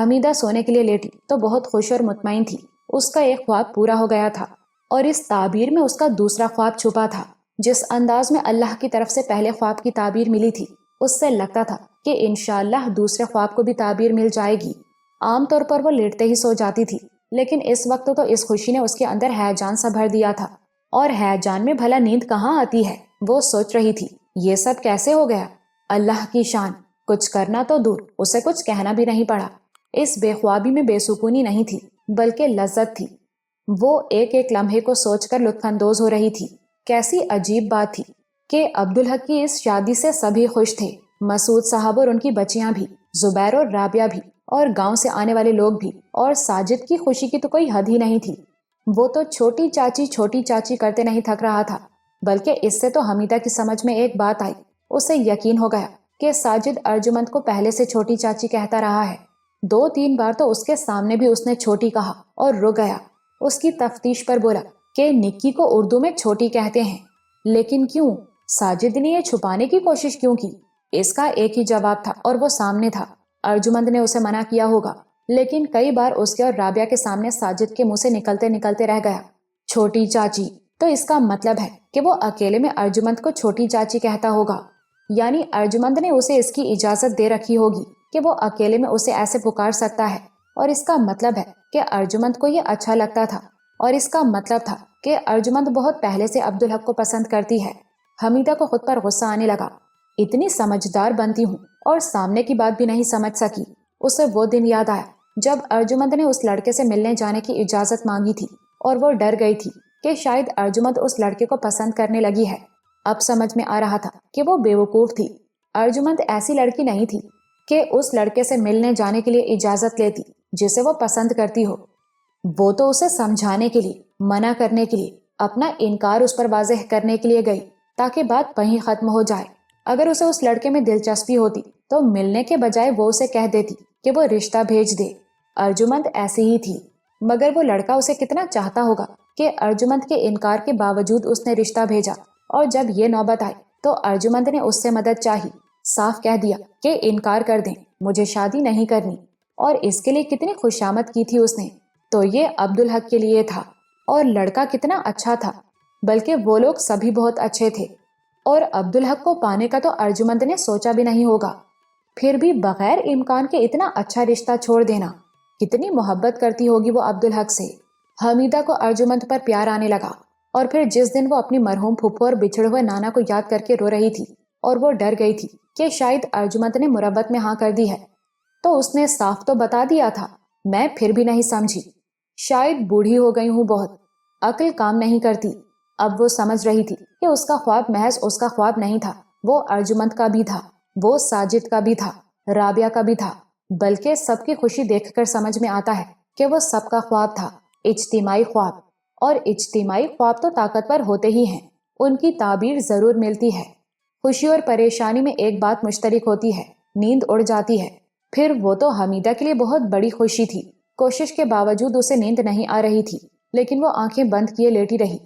حمیدہ سونے کے لیے لیٹی تو بہت خوش اور مطمئن تھی۔ اس کا ایک خواب پورا ہو گیا تھا اور اس تعبیر میں اس کا دوسرا خواب چھپا تھا۔ جس انداز میں اللہ کی طرف سے پہلے خواب کی تعبیر ملی تھی، اس سے لگتا تھا کہ انشاءاللہ دوسرے خواب کو بھی تعبیر مل جائے گی۔ عام طور پر وہ لیٹتے ہی سو جاتی تھی، لیکن اس وقت تو اس خوشی نے اس کے اندر ہیجان سا بھر دیا تھا، اور ہیجان میں بھلا نیند کہاں آتی ہے؟ وہ سوچ رہی تھی یہ سب کیسے ہو گیا؟ اللہ کی شان، کچھ کرنا تو دور، اسے کچھ کہنا بھی نہیں پڑا۔ اس بے خوابی میں بے سکونی نہیں تھی بلکہ لذت تھی۔ وہ ایک ایک لمحے کو سوچ کر لطف اندوز ہو رہی تھی۔ کیسی عجیب بات تھی کہ عبدالحق کی اس شادی سے سبھی خوش تھے، مسعود صاحب اور ان کی بچیاں بھی، زبیر اور رابعہ بھی، اور گاؤں سے آنے والے لوگ بھی، اور ساجد کی خوشی کی تو کوئی حد ہی نہیں تھی۔ وہ تو چھوٹی چاچی کرتے نہیں تھک رہا تھا، بلکہ اس سے تو حمیدہ کی سمجھ میں ایک بات آئی۔ اسے یقین ہو گیا کہ ساجد ارجمند کو پہلے سے چھوٹی چاچی کہتا رہا ہے۔ 2-3 بار تو اس کے سامنے بھی اس نے چھوٹی کہا اور رک گیا۔ اس کی تفتیش پر بولا کہ نکی کو اردو میں چھوٹی کہتے ہیں، لیکن کیوں؟ ساجد نے یہ چھپانے کی کوشش کیوں کی؟ اس کا ایک ہی جواب تھا اور وہ سامنے تھا۔ ارجمند نے اسے منع کیا ہوگا، لیکن کئی بار اس کے اور رابعہ کے سامنے ساجد کے منہ سے نکلتے رہ گیا چھوٹی چاچی، تو اس کا مطلب ہے کہ وہ اکیلے میں ارجمند کو چھوٹی چاچی کہتا ہوگا، یعنی ارجمند نے اسے اس کی اجازت دے رکھی ہوگی کہ وہ اکیلے میں اسے ایسے پکار سکتا ہے، اور اس کا مطلب ہے کہ ارجمند کو یہ اچھا لگتا تھا، اور اس کا مطلب تھا کہ ارجمند بہت پہلے سے عبدالحق کو پسند کرتی ہے۔ حمیدہ کو خود پر غصہ آنے لگا۔ اتنی سمجھدار بنتی ہوں اور سامنے کی بات بھی نہیں سمجھ سکی۔ اسے وہ دن یاد آیا جب ارجمند نے اس لڑکے سے ملنے جانے کی اجازت مانگی تھی، اور وہ ڈر گئی تھی کہ شاید ارجمند اس لڑکے کو پسند کرنے لگی ہے۔ اب سمجھ میں آ رہا تھا کہ وہ بیوقوف تھی۔ ارجمند ایسی لڑکی نہیں تھی کہ اس لڑکے سے ملنے جانے کے لیے اجازت لیتی جسے وہ پسند کرتی ہو۔ وہ تو اسے سمجھانے کے لیے، منع کرنے کے لیے، اپنا انکار اس پر واضح کرنے کے لیے گئی تاکہ بات وہیں ختم ہو جائے۔ اگر اسے اس لڑکے میں دلچسپی ہوتی تو ملنے کے بجائے وہ اسے کہہ دیتی کہ وہ رشتہ بھیج دے۔ ارجمند ایسی ہی تھی، مگر وہ لڑکا اسے کتنا چاہتا ہوگا کہ ارجمند کے انکار کے باوجود اس نے رشتہ بھیجا، اور جب یہ نوبت آئی تو ارجمند نے اس سے مدد چاہی، صاف کہہ دیا کہ انکار کر دیں، مجھے شادی نہیں کرنی، اور اس کے لیے کتنی خوشامد کی تھی اس نے۔ تو یہ عبدالحق کے لیے تھا، اور لڑکا کتنا اچھا تھا، بلکہ وہ لوگ سبھی بہت اچھے تھے، اور عبدالحق کو پانے کا تو ارجمند نے سوچا بھی نہیں ہوگا۔ پھر بھی بغیر امکان کے اتنا اچھا رشتہ چھوڑ دینا، کتنی محبت کرتی ہوگی وہ عبدالحق سے۔ حمیدہ کو ارجمند پر پیار آنے لگا، اور پھر جس دن وہ اپنی مرحوم پھپھو اور بچھڑے ہوئے نانا کو یاد کر کے رو رہی تھی، اور وہ ڈر گئی تھی کہ شاید ارجمند نے مربت میں ہاں کر دی ہے، تو اس نے صاف تو بتا دیا تھا۔ میں پھر بھی نہیں سمجھی، شاید بوڑھی ہو گئی ہوں، بہت عقل کام نہیں کرتی۔ اب وہ سمجھ رہی تھی کہ اس کا خواب محض اس کا خواب نہیں تھا، وہ ارجمند کا بھی تھا، وہ ساجد کا بھی تھا، رابعہ کا بھی تھا، بلکہ سب کی خوشی دیکھ کر سمجھ میں آتا ہے کہ وہ سب کا خواب تھا، اجتماعی خواب۔ اور اجتماعی خواب تو طاقتور ہوتے ہی ہیں، ان کی تعبیر ضرور ملتی ہے۔ خوشی اور پریشانی میں ایک بات مشترک ہوتی ہے، نیند اڑ جاتی ہے۔ پھر وہ تو حمیدہ کے لیے بہت بڑی خوشی تھی۔ کوشش کے باوجود اسے نیند نہیں آ رہی تھی، لیکن وہ آنکھیں بند کیے لیٹی رہی۔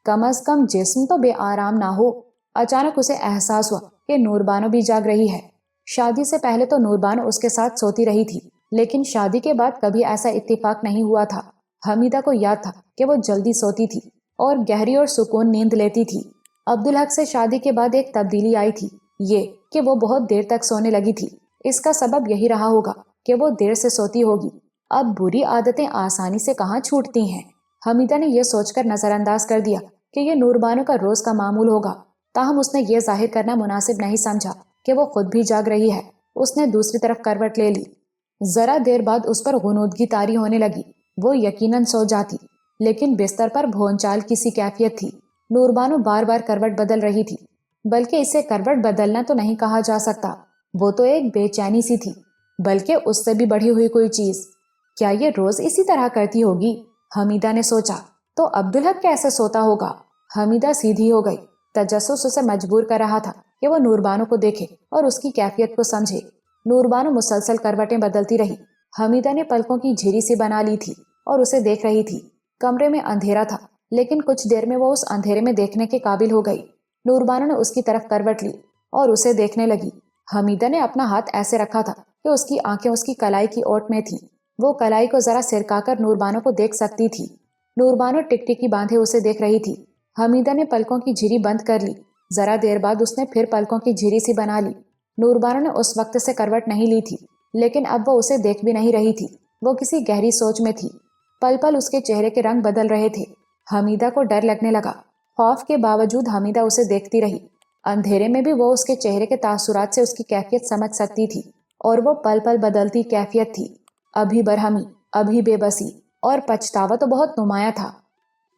کم از کم جسم تو بے آرام نہ ہو۔ اچانک اسے احساس ہوا کہ نور بانو بھی جاگ رہی ہے۔ شادی سے پہلے تو نور بانو اس کے ساتھ سوتی رہی تھی، لیکن شادی کے بعد کبھی ایسا اتفاق نہیں ہوا تھا۔ حمیدہ کو یاد تھا کہ وہ جلدی سوتی تھی اور گہری اور سکون نیند لیتی تھی۔ عبدالحق سے شادی کے بعد ایک تبدیلی آئی تھی، یہ کہ وہ بہت دیر تک سونے لگی تھی۔ اس کا سبب یہی رہا ہوگا کہ وہ دیر سے سوتی ہوگی۔ اب بری عادتیں آسانی سے کہاں چھوٹتی ہیں۔ حمیدہ نے یہ سوچ کر نظر انداز کر دیا کہ یہ نور بانو کا روز کا معمول ہوگا، تاہم اس نے یہ ظاہر کرنا مناسب نہیں سمجھا کہ وہ خود بھی جاگ رہی ہے۔ اس نے دوسری طرف کروٹ لے لی۔ ذرا دیر بعد اس پر غنودگی طاری ہونے لگی۔ وہ یقیناً سو جاتی، لیکن بستر پر بھونچال کی سی کیفیت تھی۔ نور بانو بار بار کروٹ بدل رہی تھی، بلکہ اسے کروٹ بدلنا تو نہیں کہا جا سکتا، وہ تو ایک بے چینی سی تھی، بلکہ اس سے بھی بڑھی ہوئی کوئی چیز۔ کیا یہ روز اسی طرح کرتی ہوگی؟ حمیدہ نے سوچا۔ تو عبدالحق کیسے سوتا ہوگا؟ حمیدہ سیدھی ہو گئی۔ تجسس اسے مجبور کر رہا تھا کہ وہ نور بانو کو دیکھے اور اس کی کیفیت کو سمجھے۔ نور بانو مسلسل کروٹیں بدلتی رہی۔ حمیدہ نے پلکوں کی جھری سی بنا لی تھی اور اسے دیکھ رہی تھی۔ کمرے میں اندھیرا تھا، لیکن کچھ دیر میں وہ اس اندھیرے میں دیکھنے کے قابل ہو گئی۔ نور بانو نے اس کی طرف کروٹ لی اور اسے دیکھنے لگی۔ حمیدہ نے اپنا ہاتھ ایسے رکھا تھا کہ اس کی آنکھیں اس کی کلائی کی اوٹ میں تھیں۔ وہ کلائی کو ذرا سرکا کر نوربانو کو دیکھ سکتی تھی۔ نوربانو ٹکٹکی باندھے اسے دیکھ رہی تھی۔ حمیدہ نے پلکوں کی جھری بند کر لی۔ ذرا دیر بعد اس نے پھر پلکوں کی جھری سی بنا لی۔ نوربانو نے اس وقت سے کروٹ نہیں لی تھی، لیکن اب وہ اسے دیکھ بھی نہیں رہی تھی۔ وہ کسی گہری سوچ میں تھی۔ پل پل اس کے چہرے کے رنگ بدل رہے تھے۔ حمیدہ کو ڈر لگنے لگا۔ خوف کے باوجود حمیدہ اسے دیکھتی رہی۔ اندھیرے میں بھی وہ اس کے چہرے کے تاثرات سے اس کی کیفیت سمجھ سکتی تھی، اور وہ پل پل بدلتی کیفیت تھی۔ ابھی برہمی، ابھی بے بسی، اور پچھتاوا تو بہت نمایاں تھا۔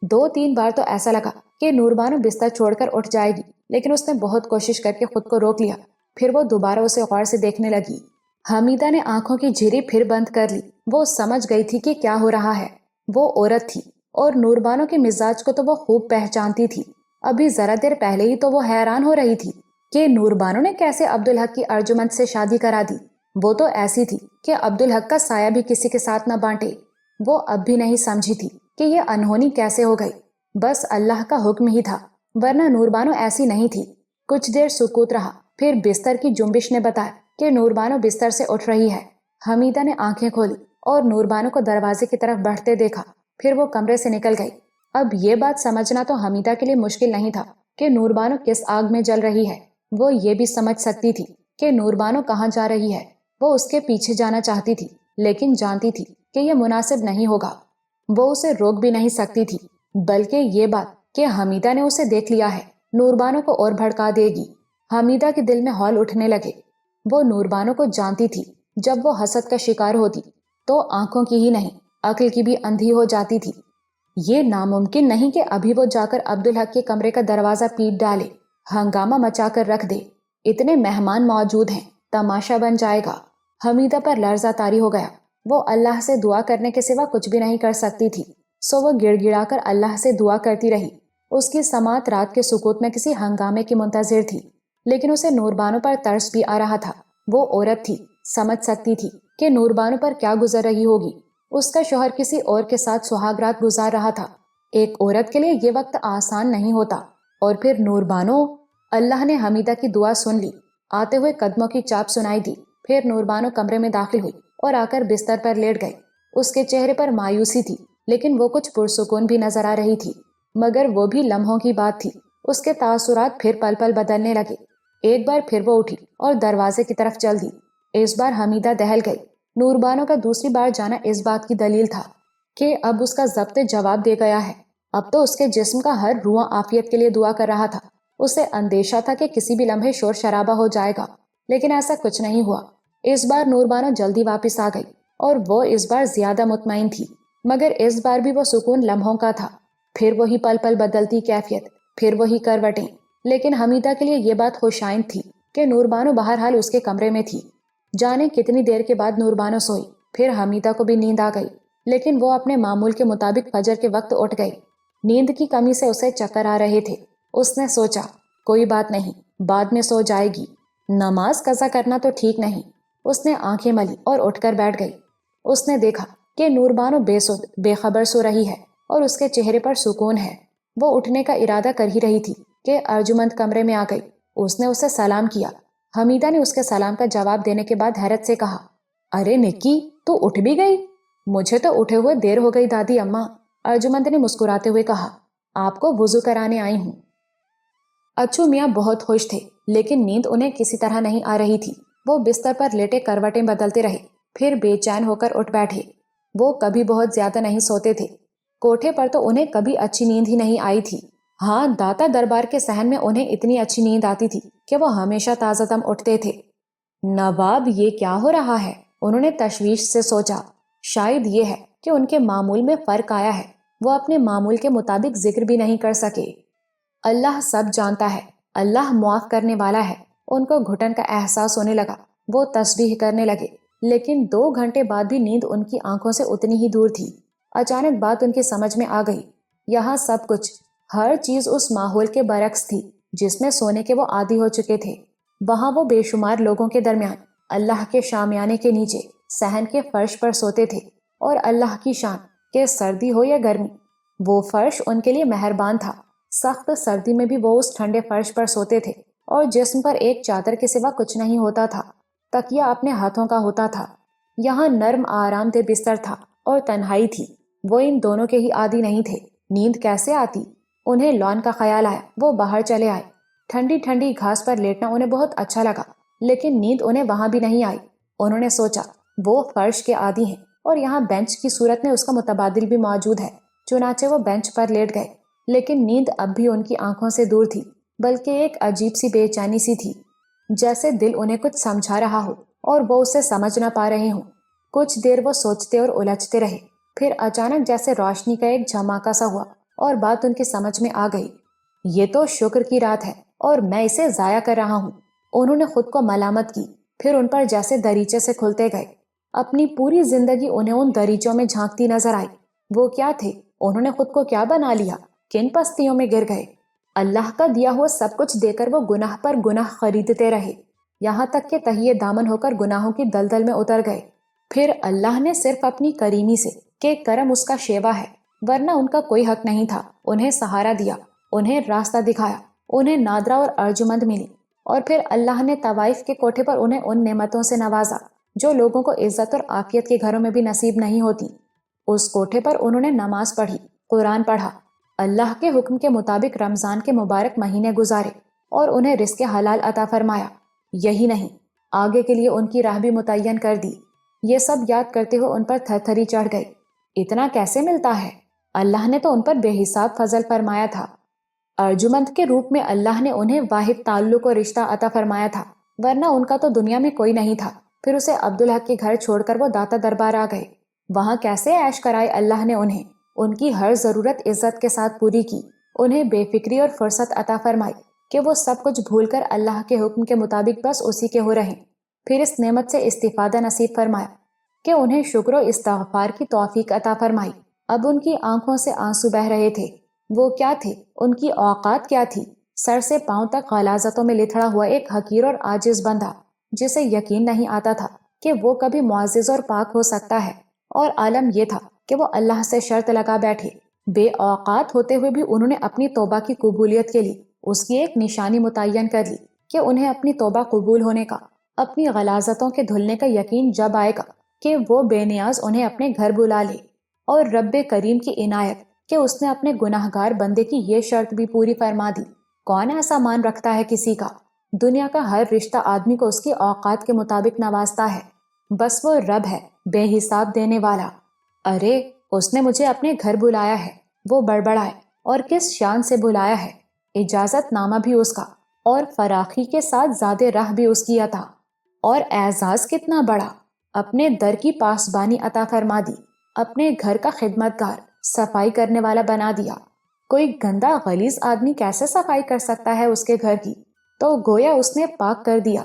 2-3 بار تو ایسا لگا کہ نوربانو بستر چھوڑ کر اٹھ جائے گی، لیکن اس نے بہت کوشش کر کے خود کو روک لیا۔ پھر وہ دوبارہ اسے غور سے دیکھنے لگی۔ حمیدہ نے آنکھوں کی جھری پھر بند کر لی۔ وہ سمجھ گئی تھی کہ کیا ہو رہا ہے۔ وہ عورت تھی، اور نوربانو کے مزاج کو تو وہ خوب پہچانتی تھی۔ ابھی ذرا دیر پہلے ہی تو وہ حیران ہو رہی تھی کہ نوربانو نے کیسے عبدالحق کی ارجمند سے شادی کرا دی۔ وہ تو ایسی تھی کہ عبدالحق کا سایہ بھی کسی کے ساتھ نہ بانٹے۔ وہ اب بھی نہیں سمجھی تھی کہ یہ انہونی کیسے ہو گئی۔ بس اللہ کا حکم ہی تھا، ورنہ نوربانو ایسی نہیں تھی۔ کچھ دیر سکوت رہا، پھر بستر کی جنبش نے بتایا کہ نوربانو بستر سے اٹھ رہی ہے۔ حمیدہ نے آنکھیں کھولی اور نوربانو کو دروازے کی طرف بڑھتے دیکھا۔ پھر وہ کمرے سے نکل گئی۔ اب یہ بات سمجھنا تو حمیدہ کے لیے مشکل نہیں تھا کہ نوربانو کس آگ میں جل رہی ہے۔ وہ یہ بھی سمجھ سکتی تھی کہ نوربانو کہاں جا رہی ہے۔ وہ اس کے پیچھے جانا چاہتی تھی، لیکن جانتی تھی کہ یہ مناسب نہیں ہوگا۔ وہ اسے روک بھی نہیں سکتی تھی، بلکہ یہ بات کہ حمیدہ نے اسے دیکھ لیا ہے نوربانو کو اور بھڑکا دے گی۔ حمیدہ کے دل میں ہول اٹھنے لگے۔ وہ نوربانو کو جانتی تھی، جب وہ حسد کا شکار ہوتی تو آنکھوں کی ہی نہیں، عقل کی بھی اندھی ہو جاتی تھی۔ یہ ناممکن نہیں کہ ابھی وہ جا کر عبدالحق کے کمرے کا دروازہ پیٹ ڈالے، ہنگامہ مچا کر رکھ دے۔ اتنے مہمان موجود ہیں، تماشا بن جائے گا۔ حمیدہ پر لرزہ طاری ہو گیا۔ وہ اللہ سے دعا کرنے کے سوا کچھ بھی نہیں کر سکتی تھی، سو وہ گڑ گڑا کر اللہ سے دعا کرتی رہی۔ اس کی سماعت رات کے سکوت میں کسی ہنگامے کی منتظر تھی، لیکن اسے نوربانو پر ترس بھی آ رہا تھا۔ وہ عورت تھی، سمجھ سکتی تھی کہ نوربانو پر کیا گزر رہی ہوگی۔ اس کا شوہر کسی اور کے ساتھ سہاگ رات گزار رہا تھا۔ ایک عورت کے لیے یہ وقت آسان نہیں ہوتا، اور پھر نوربانو۔ اللہ نے حمیدہ کی دعا سن لی۔ آتے ہوئے قدموں کی چاپ سنائی دی۔ پھر نوربانو کمرے میں داخل ہوئی اور آ کر بستر پر لیٹ گئی۔ اس کے چہرے پر مایوسی تھی، لیکن وہ کچھ پرسکون بھی نظر آ رہی تھی، مگر وہ بھی لمحوں کی بات تھی۔ اس کے تاثرات پھر پل پل بدلنے لگے۔ ایک بار پھر وہ اٹھی اور دروازے کی طرف چل دی۔ اس بار حمیدہ دہل گئی۔ نوربانو کا دوسری بار جانا اس بات کی دلیل تھا کہ اب اس کا ضبط جواب دے گیا ہے۔ اب تو اس کے جسم کا ہر رواں عافیت کے لیے دعا کر رہا تھا۔ اسے اندیشہ تھا کہ کسی بھی لمحے شور شرابہ ہو جائے گا، لیکن ایسا کچھ نہیں ہوا۔ اس بار نوربانو جلدی واپس آ گئی، اور وہ اس بار زیادہ مطمئن تھی، مگر اس بار بھی وہ سکون لمحوں کا تھا۔ پھر وہی پل پل بدلتی کیفیت، پھر وہی کروٹیں، لیکن حمیدہ کے لیے یہ بات خوشائند تھی کہ نوربانو بہرحال اس کے کمرے میں تھی۔ جانے کتنی دیر کے بعد نوربانو سوئی، پھر حمیدہ کو بھی نیند آ گئی، لیکن وہ اپنے معمول کے مطابق فجر کے وقت اٹھ گئی۔ نیند کی کمی سے اسے چکر آ رہے تھے۔ اس نے سوچا، کوئی بات نہیں، بعد میں سو جائے گی، نماز قضا کرنا تو ٹھیک نہیں۔ اس نے آنکھیں ملی اور اٹھ کر بیٹھ گئی۔ اس نے دیکھا کہ نوربانو بے سود بے خبر سو رہی ہے، اور اس کے چہرے پر سکون ہے۔ وہ اٹھنے کا ارادہ کر ہی رہی تھی کہ ارجمند کمرے میں آ گئی۔ اس نے اسے سلام کیا۔ حمیدہ نے اس کے سلام کا جواب دینے کے بعد حیرت سے کہا، ارے نکی، تو اٹھ بھی گئی؟ مجھے تو اٹھے ہوئے دیر ہو گئی دادی اماں۔ ارجمند نے مسکراتے ہوئے کہا، آپ کو وضو کرانے آئی ہوں۔ اچھو میاں بہت خوش تھے، لیکن نیند انہیں کسی طرح نہیں آ رہی تھی۔ وہ بستر پر لیٹے کروٹیں بدلتے رہے، پھر بے چین ہو کر اٹھ بیٹھے۔ وہ کبھی بہت زیادہ نہیں سوتے تھے۔ کوٹھے پر تو انہیں کبھی اچھی نیند ہی نہیں آئی تھی۔ ہاں، داتا دربار کے صحن میں انہیں اتنی اچھی نیند آتی تھی کہ وہ ہمیشہ تازہ دم اٹھتے تھے۔ نواب، یہ کیا ہو رہا ہے؟ انہوں نے تشویش سے سوچا۔ شاید یہ ہے کہ ان کے معمول میں فرق آیا ہے۔ وہ اپنے معمول کے مطابق ذکر بھی نہیں کر سکے۔ اللہ سب جانتا ہے، اللہ معاف کرنے والا ہے۔ ان کو گھٹن کا احساس ہونے لگا۔ وہ تسبیح کرنے لگے، لیکن 2 گھنٹے بعد بھی نیند ان کی آنکھوں سے اتنی ہی دور تھی۔ اچانک بات ان کی سمجھ میں آ گئی۔ یہاں سب کچھ، ہر چیز اس ماحول کے برعکس تھی جس میں سونے کے وہ عادی ہو چکے تھے۔ وہاں وہ بے شمار لوگوں کے درمیان، اللہ کے شامیانے کے نیچے، صحن کے فرش پر سوتے تھے، اور اللہ کی شان کہ سردی ہو یا گرمی، وہ فرش ان کے لیے مہربان تھا۔ سخت سردی میں بھی وہ اس ٹھنڈے فرش پر سوتے تھے، اور جسم پر ایک چادر کے سوا کچھ نہیں ہوتا تھا۔ تکیا اپنے ہاتھوں کا ہوتا تھا۔ یہاں نرم آرام دہ بستر تھا اور تنہائی تھی۔ وہ ان دونوں کے ہی عادی نہیں تھے۔ نیند کیسے آتی؟ انہیں لان کا خیال آیا۔ وہ باہر چلے آئے۔ ٹھنڈی ٹھنڈی گھاس پر لیٹنا انہیں بہت اچھا لگا، لیکن نیند انہیں وہاں بھی نہیں آئی۔ انہوں نے سوچا وہ فرش کے عادی ہیں اور یہاں بینچ کی صورت میں اس کا متبادل بھی موجود ہے۔ چنانچہ وہ بینچ پر لیٹ گئے، لیکن نیند اب بھی ان کی آنکھوں سے دور تھی، بلکہ ایک عجیب سی بے چینی سی تھی، جیسے دل انہیں کچھ سمجھا رہا ہو اور وہ اسے سمجھ نہ پا رہے ہوں۔ کچھ دیر وہ سوچتے اور الجھتے رہے، پھر اچانک جیسے روشنی کا ایک جھماکا سا ہوا اور بات ان کی سمجھ میں آ گئی۔ یہ تو شکر کی رات ہے اور میں اسے ضائع کر رہا ہوں۔ انہوں نے خود کو ملامت کی، پھر ان پر جیسے دریچے سے کھلتے گئے۔ اپنی پوری زندگی انہیں ان دریچوں میں جھانکتی نظر آئی۔ وہ کیا تھے؟ انہوں نے خود کو کیا بنا لیا؟ کن پستیوں میں گر گئے؟ اللہ کا دیا ہوا سب کچھ دے کر وہ گناہ پر گناہ خریدتے رہے، یہاں تک کہ تہیے دامن ہو کر گناہوں کی دلدل میں اتر گئے۔ پھر اللہ نے صرف اپنی کریمی سے کہ کرم اس کا شیوا ہے، ورنہ ان کا کوئی حق نہیں تھا، انہیں سہارا دیا، انہیں راستہ دکھایا، انہیں نادرا اور ارجمند ملی، اور پھر اللہ نے طوائف کے کوٹھے پر انہیں ان نعمتوں سے نوازا جو لوگوں کو عزت اور عافیت کے گھروں میں بھی نصیب نہیں ہوتی۔ اس کوٹھے پر انہوں نے نماز پڑھی، قرآن پڑھا، اللہ کے حکم کے مطابق رمضان کے مبارک مہینے گزارے اور انہیں رزق حلال عطا فرمایا۔ یہی نہیں، آگے کے لیے ان کی راہ بھی متعین کر دی۔ یہ سب یاد کرتے ہوئے ان پر تھر تھری چڑھ گئی۔ اتنا کیسے ملتا ہے؟ اللہ نے تو ان پر بے حساب فضل فرمایا تھا۔ ارجمند کے روپ میں اللہ نے انہیں واحد تعلق و رشتہ عطا فرمایا تھا، ورنہ ان کا تو دنیا میں کوئی نہیں تھا۔ پھر اسے عبدالحق کے گھر چھوڑ کر وہ داتا دربار آ گئے۔ وہاں کیسے عیش کرائے اللہ نے انہیں، ان کی ہر ضرورت عزت کے ساتھ پوری کی، انہیں بے فکری اور فرصت عطا فرمائی کہ وہ سب کچھ بھول کر اللہ کے حکم کے مطابق بس اسی کے ہو رہیں۔ پھر اس نعمت سے استفادہ نصیب فرمایا کہ انہیں شکر و استغفار کی توفیق عطا فرمائی۔ اب ان کی آنکھوں سے آنسو بہہ رہے تھے۔ وہ کیا تھے؟ ان کی اوقات کیا تھی؟ سر سے پاؤں تک غلاظتوں میں لتھڑا ہوا ایک حقیر اور عاجز بندہ، جسے یقین نہیں آتا تھا کہ وہ کبھی معزز اور پاک ہو سکتا ہے، اور عالم یہ تھا کہ وہ اللہ سے شرط لگا بیٹھے۔ بے اوقات ہوتے ہوئے بھی انہوں نے اپنی توبہ کی قبولیت کے لیے اس کی ایک نشانی متعین کر لی کہ انہیں اپنی توبہ قبول ہونے کا، اپنی غلاظتوں کے دھلنے کا یقین جب آئے گا کہ وہ بے نیاز انہیں اپنے گھر بلا لے، اور رب کریم کی عنایت کہ اس نے اپنے گناہگار بندے کی یہ شرط بھی پوری فرما دی۔ کون ایسا مان رکھتا ہے کسی کا؟ دنیا کا ہر رشتہ آدمی کو اس کی اوقات کے مطابق نوازتا ہے، بس وہ رب ہے بے حساب دینے والا۔ ارے اس نے مجھے اپنے گھر بلایا ہے، وہ بڑبڑائے، اور کس شان سے بلایا ہے، اجازت نامہ بھی اس کا، اور فراخی کے ساتھ زیادہ راہ بھی اس کی عطا، اور اعزاز کتنا بڑا، اپنے در کی پاسبانی عطا فرما دی، اپنے گھر کا خدمتگار، صفائی کرنے والا بنا دیا۔ کوئی گندا غلیظ آدمی کیسے صفائی کر سکتا ہے اس کے گھر کی؟ تو گویا اس نے پاک کر دیا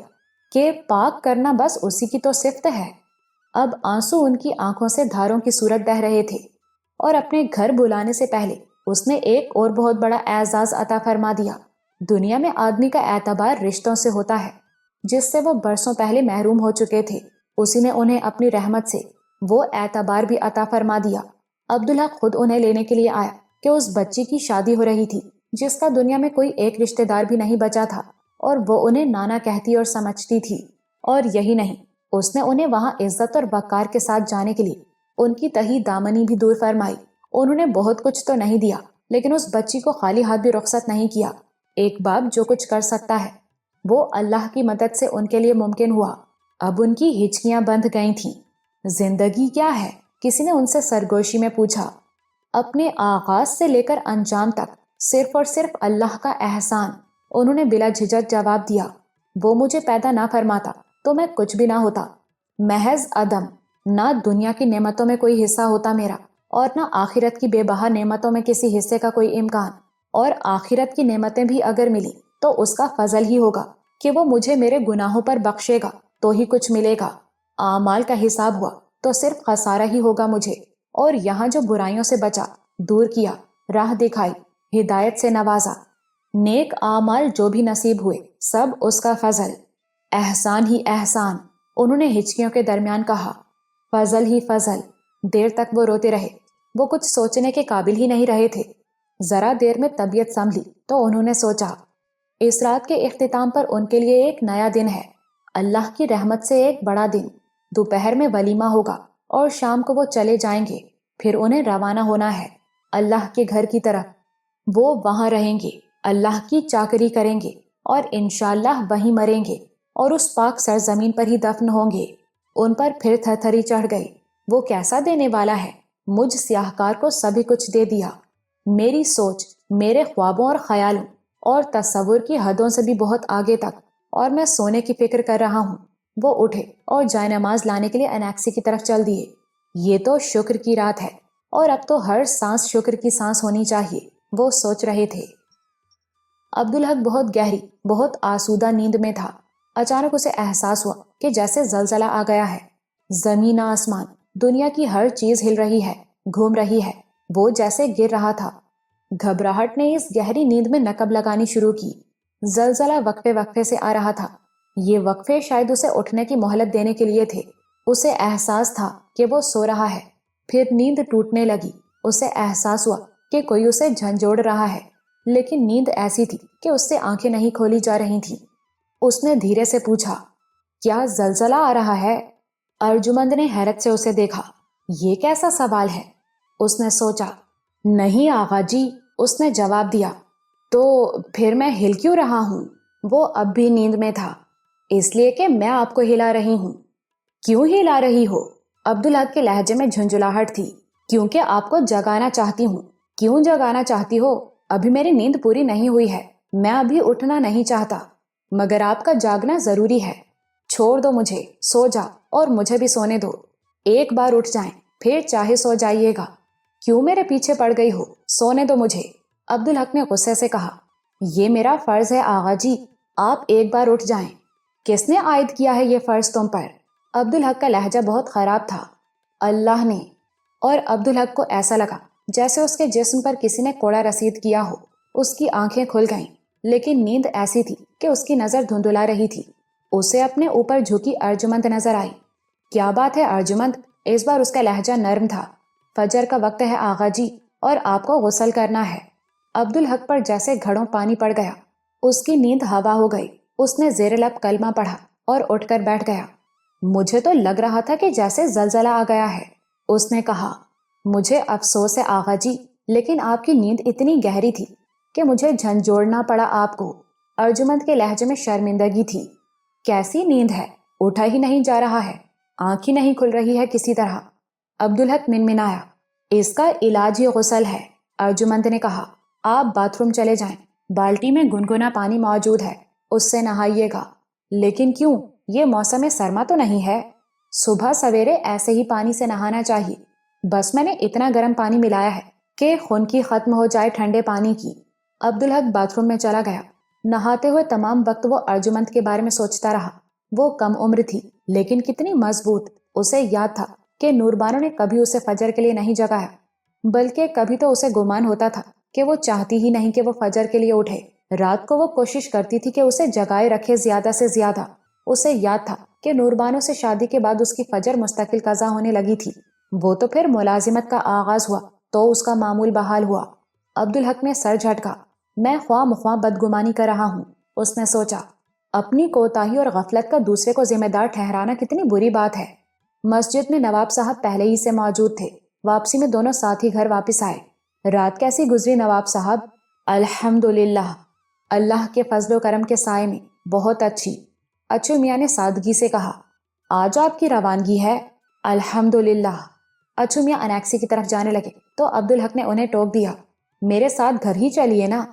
کہ پاک کرنا بس اسی کی تو صفت ہے۔ اب آنسو ان کی آنکھوں سے دھاروں کی صورت بہہ رہے تھے، اور اپنے گھر بلانے سے پہلے اس نے ایک اور بہت بڑا اعزاز عطا فرما دیا۔ دنیا میں آدمی کا اعتبار رشتوں سے ہوتا ہے، جس سے وہ برسوں پہلے محروم ہو چکے تھے۔ اسی نے انہیں اپنی رحمت سے وہ اعتبار بھی عطا فرما دیا۔ عبدالحق خود انہیں لینے کے لیے آیا کہ اس بچی کی شادی ہو رہی تھی جس کا دنیا میں کوئی ایک رشتہ دار بھی نہیں بچا تھا، اور وہ انہیں نانا کہتی اور سمجھتی تھی۔ اور یہی نہیں، اس نے انہیں وہاں عزت اور وقار کے ساتھ جانے کے لیے ان کی تہی دامنی بھی دور فرمائی۔ انہوں نے بہت کچھ تو نہیں دیا، لیکن اس بچی کو خالی ہاتھ بھی رخصت نہیں کیا۔ ایک باپ جو کچھ کر سکتا ہے وہ اللہ کی مدد سے ان کے لیے ممکن ہوا۔ اب ان کی ہچکیاں بندھ گئی تھیں۔ زندگی کیا ہے؟ کسی نے ان سے سرگوشی میں پوچھا۔ اپنے آغاز سے لے کر انجام تک صرف اور صرف اللہ کا احسان، انہوں نے بلا جھجک جواب دیا۔ وہ مجھے پیدا نہ فرماتا تو میں کچھ بھی نہ ہوتا، محض عدم، نہ دنیا کی نعمتوں میں کوئی حصہ ہوتا میرا، اور نہ آخرت کی بے بہا نعمتوں میں کسی حصے کا کوئی امکان، اور آخرت کی نعمتیں بھی اگر ملی تو اس کا فضل ہی ہوگا کہ وہ مجھے میرے گناہوں پر بخشے گا تو ہی کچھ ملے گا۔ اعمال کا حساب ہوا تو صرف خسارہ ہی ہوگا مجھے، اور یہاں جو برائیوں سے بچا، دور کیا، راہ دکھائی، ہدایت سے نوازا، نیک اعمال جو بھی نصیب ہوئے سب اس کا فضل، احسان ہی احسان، انہوں نے ہچکیوں کے درمیان کہا، فضل ہی فضل۔ دیر تک وہ روتے رہے، وہ کچھ سوچنے کے قابل ہی نہیں رہے تھے۔ ذرا دیر میں طبیعت سنبھلی تو انہوں نے سوچا، اس رات کے اختتام پر ان کے لیے ایک نیا دن ہے، اللہ کی رحمت سے ایک بڑا دن، دوپہر میں ولیمہ ہوگا اور شام کو وہ چلے جائیں گے، پھر انہیں روانہ ہونا ہے اللہ کے گھر کی طرف۔ وہ وہاں رہیں گے، اللہ کی چاکری کریں گے اور انشاءاللہ وہیں مریں گے اور اس پاک سرزمین پر ہی دفن ہوں گے۔ ان پر پھر تھر تھری چڑھ گئی، وہ کیسا دینے والا ہے، مجھ سیاہکار کو سبھی کچھ دے دیا۔ میری سوچ، میرے خوابوں اور خیالوں اور تصور کی حدوں سے بھی بہت آگے تک، اور میں سونے کی فکر کر رہا ہوں۔ وہ اٹھے اور جائے نماز لانے کے لیے انیکسی کی طرف چل دیے۔ یہ تو شکر کی رات ہے اور اب تو ہر سانس شکر کی سانس ہونی چاہیے، وہ سوچ رہے تھے۔ عبدالحق بہت گہری، بہت آسودہ نیند میں تھا۔ اچانک اسے احساس ہوا کہ جیسے زلزلہ آ گیا ہے، زمین آسمان، دنیا کی ہر چیز ہل رہی ہے، گھوم رہی ہے، وہ جیسے گر رہا تھا۔ گھبراہٹ نے اس گہری نیند میں نقب لگانی شروع کی۔ زلزلہ وقفے وقفے سے آ رہا تھا، یہ وقفے شاید اسے اٹھنے کی مہلت دینے کے لیے تھے۔ اسے احساس تھا کہ وہ سو رہا ہے، پھر نیند ٹوٹنے لگی۔ اسے احساس ہوا کہ کوئی اسے جھنجھوڑ رہا ہے، لیکن نیند ایسی تھی کہ اس سے آنکھیں نہیں کھولی جا رہی تھیں۔ اس نے دھیرے سے پوچھا، کیا زلزلہ آ رہا ہے؟ ارجمند نے حیرت سے اسے دیکھا۔ یہ کیسا سوال ہے؟ اس نے سوچا۔ نہیں آغا جی، اس نے جواب دیا۔ تو پھر میں ہل کیوں رہا ہوں؟ وہ اب بھی نیند میں تھا۔ اس لیے کہ میں آپ کو ہلا رہی ہوں۔ کیوں ہلا رہی ہو؟ عبدالحق کے لہجے میں جھنجھلاہٹ تھی۔ کیونکہ آپ کو جگانا چاہتی ہوں۔ کیوں جگانا چاہتی ہو؟ ابھی میری نیند پوری نہیں ہوئی ہے، میں ابھی اٹھنا نہیں چاہتا، مگر آپ کا جاگنا ضروری ہے۔ چھوڑ دو مجھے، سو جا اور مجھے بھی سونے دو۔ ایک بار اٹھ جائیں پھر چاہے سو جائیے گا۔ کیوں میرے پیچھے پڑ گئی ہو؟ سونے دو مجھے، عبدالحق نے غصے سے کہا۔ یہ میرا فرض ہے آغا جی، آپ ایک بار اٹھ جائیں۔ کس نے عائد کیا ہے یہ فرض تم پر؟ عبدالحق کا لہجہ بہت خراب تھا۔ اللہ نے۔ اور عبدالحق کو ایسا لگا جیسے اس کے جسم پر کسی نے کوڑا رسید کیا ہو۔ اس کی آنکھیں کھل گئیں، لیکن نیند ایسی تھی کہ اس کی نظر دھندلا رہی تھی۔ اسے اپنے اوپر جھکی ارجمند نظر آئی۔ کیا بات ہے ارجمند؟ اس بار اس کا لہجہ نرم تھا۔ فجر کا وقت ہے آغا جی، اور آپ کو غسل کرنا ہے۔ عبدالحق پر جیسے گھڑوں پانی پڑ گیا، اس کی نیند ہوا ہو گئی۔ اس نے زیر لب کلمہ پڑھا اور اٹھ کر بیٹھ گیا۔ مجھے تو لگ رہا تھا کہ جیسے زلزلہ آ گیا ہے، اس نے کہا۔ مجھے افسوس ہے آغا جی، لیکن آپ کی نیند اتنی گہری تھی کہ مجھے جھنجھوڑنا پڑا آپ کو۔ ارجمند کے لہجے میں شرمندگی تھی۔ کیسی نیند ہے؟ اٹھا ہی نہیں جا رہا ہے، آنکھ ہی نہیں کھل رہی ہے کسی طرح۔ عبدالحق منمنایا۔ اس کا علاج ہی غسل ہے، ارجمند نے کہا۔ آپ باتھ روم چلے جائیں، بالٹی میں گنگنا پانی موجود ہے، اس سے نہائیے گا۔ لیکن کیوں؟ یہ موسم سرما تو نہیں ہے؟ صبح سویرے ایسے ہی پانی سے نہانا چاہیے۔ بس میں نے اتنا گرم پانی ملایا ہے کہ خنکی ختم ہو جائے ٹھنڈے پانی کی۔ عبدالحق باتھ روم میں چلا گیا۔ نہاتے ہوئے تمام وقت وہ ارجمند کے بارے میں سوچتا رہا۔ وہ کم عمر تھی لیکن کتنی مضبوط۔ اسے یاد تھا کہ نوربانو نے کبھی اسے فجر کے لیے نہیں جگایا، بلکہ کبھی تو اسے گمان ہوتا تھا کہ وہ چاہتی ہی نہیں کہ وہ فجر کے لیے اٹھے۔ رات کو وہ کوشش کرتی تھی کہ اسے جگائے رکھے زیادہ سے زیادہ۔ اسے یاد تھا کہ نوربانو سے شادی کے بعد اس کی فجر مستقل قضا ہونے لگی تھی۔ وہ تو پھر ملازمت کا آغاز ہوا تو اس کا معمول بحال ہوا۔ عبدالحق نے سر جھٹکا۔ میں خواہ مخواہ بدگمانی کر رہا ہوں، اس نے سوچا۔ اپنی کوتاہی اور غفلت کا دوسرے کو ذمہ دار ٹھہرانا کتنی بری بات ہے۔ مسجد میں نواب صاحب پہلے ہی سے موجود تھے۔ واپسی میں دونوں ساتھ ہی گھر واپس آئے۔ رات کیسی گزری نواب صاحب؟ الحمدللہ، اللہ کے فضل و کرم کے سائے میں بہت اچھی، اچھو میاں نے سادگی سے کہا۔ آج آپ کی روانگی ہے؟ الحمدللہ۔ اچھو میاں انیکسی کی طرف جانے لگے تو عبدالحق نے انہیں ٹوک دیا۔ میرے ساتھ گھر ہی چلیے نا۔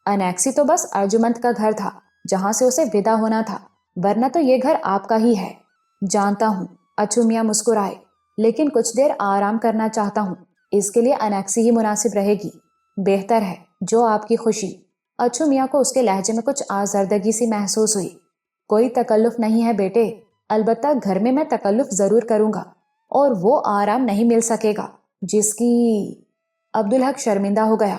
انیکسی تو بس ارجمند کا گھر تھا جہاں سے اسے ودا ہونا تھا، ورنہ تو یہ گھر آپ کا ہی ہے۔ جانتا ہوں، اچھو میاں مسکرائے، لیکن کچھ دیر آرام کرنا چاہتا ہوں، اس کے لیے انیکسی ہی مناسب رہے گی۔ بہتر ہے، جو آپ کی خوشی۔ اچھو میاں کو اس کے لہجے میں کچھ آزردگی سی محسوس ہوئی۔ کوئی تکلف نہیں ہے بیٹے، البتہ گھر میں تکلف ضرور کروں گا اور وہ آرام نہیں مل سکے گا جس کی… عبدالحق شرمندہ ہو گیا۔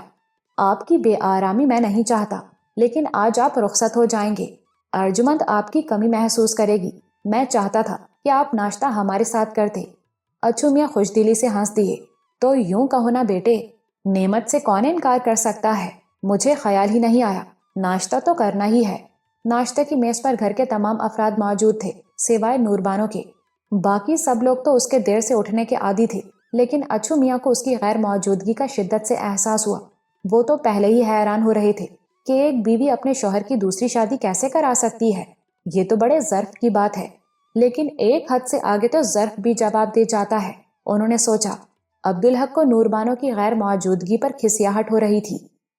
آپ کی بے آرامی میں نہیں چاہتا، لیکن آج آپ رخصت ہو جائیں گے۔ ارجمند آپ کی کمی محسوس کرے گی۔ میں چاہتا تھا کہ آپ ناشتہ ہمارے ساتھ کرتے۔ اچھو میاں خوش دلی سے ہنس دیے۔ تو یوں کہو نا بیٹے، نعمت سے کون انکار کر سکتا ہے؟ مجھے خیال ہی نہیں آیا، ناشتہ تو کرنا ہی ہے۔ ناشتے کی میز پر گھر کے تمام افراد موجود تھے سوائے نوربانو کے۔ باقی سب لوگ تو اس کے دیر سے اٹھنے کے عادی تھے، لیکن اچھو میاں کو اس کی غیر موجودگی کا شدت سے احساس ہوا۔ وہ تو پہلے ہی حیران ہو رہے تھے کہ ایک بیوی اپنے شوہر کی دوسری شادی کیسے کرا سکتی ہے، یہ تو بڑے ظرف کی بات ہے، لیکن ایک حد سے آگے تو ظرف بھی جواب دے جاتا ہے۔ انہوں نے سوچا۔ عبدالحق کو نوربانو کی غیر موجودگی پر کھسیاہٹ ہو رہی تھی۔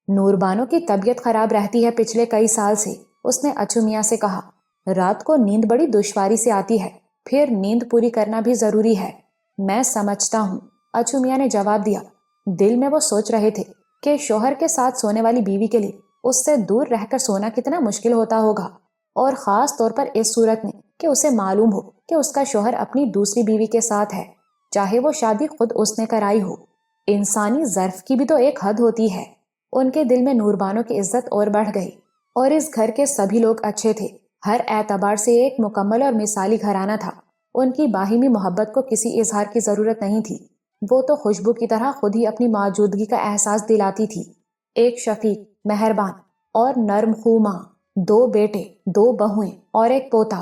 نوربانو کی طبیعت خراب رہتی ہے پچھلے کئی سال سے، اس نے اچھو میاں سے کہا۔ رات کو نیند بڑی دشواری سے آتی ہے، پھر نیند پوری کرنا بھی ضروری ہے۔ میں سمجھتا ہوں، اچھو میاں نے جواب دیا۔ دل میں وہ سوچ رہے تھے کہ شوہر کے ساتھ سونے والی بیوی کے لیے اس سے دور رہ کر سونا کتنا مشکل ہوتا ہوگا، اور خاص طور پر اس صورت میں کہ اسے معلوم ہو کہ اس کا شوہر اپنی دوسری بیوی کے ساتھ ہے، چاہے وہ شادی خود اس نے کرائی ہو۔ انسانی ظرف کی بھی تو ایک حد ہوتی ہے۔ ان کے دل میں نوربانو کی عزت اور بڑھ گئی، اور اس گھر کے سبھی لوگ اچھے تھے، ہر اعتبار سے ایک مکمل اور مثالی گھرانہ تھا۔ ان کی باہمی محبت کو کسی اظہار کی ضرورت نہیں تھی، وہ تو خوشبو کی طرح خود ہی اپنی موجودگی کا احساس دلاتی تھی۔ ایک شفیق، مہربان اور نرم خو ماں، 2 بیٹے، 2 بہویں اور ایک پوتا،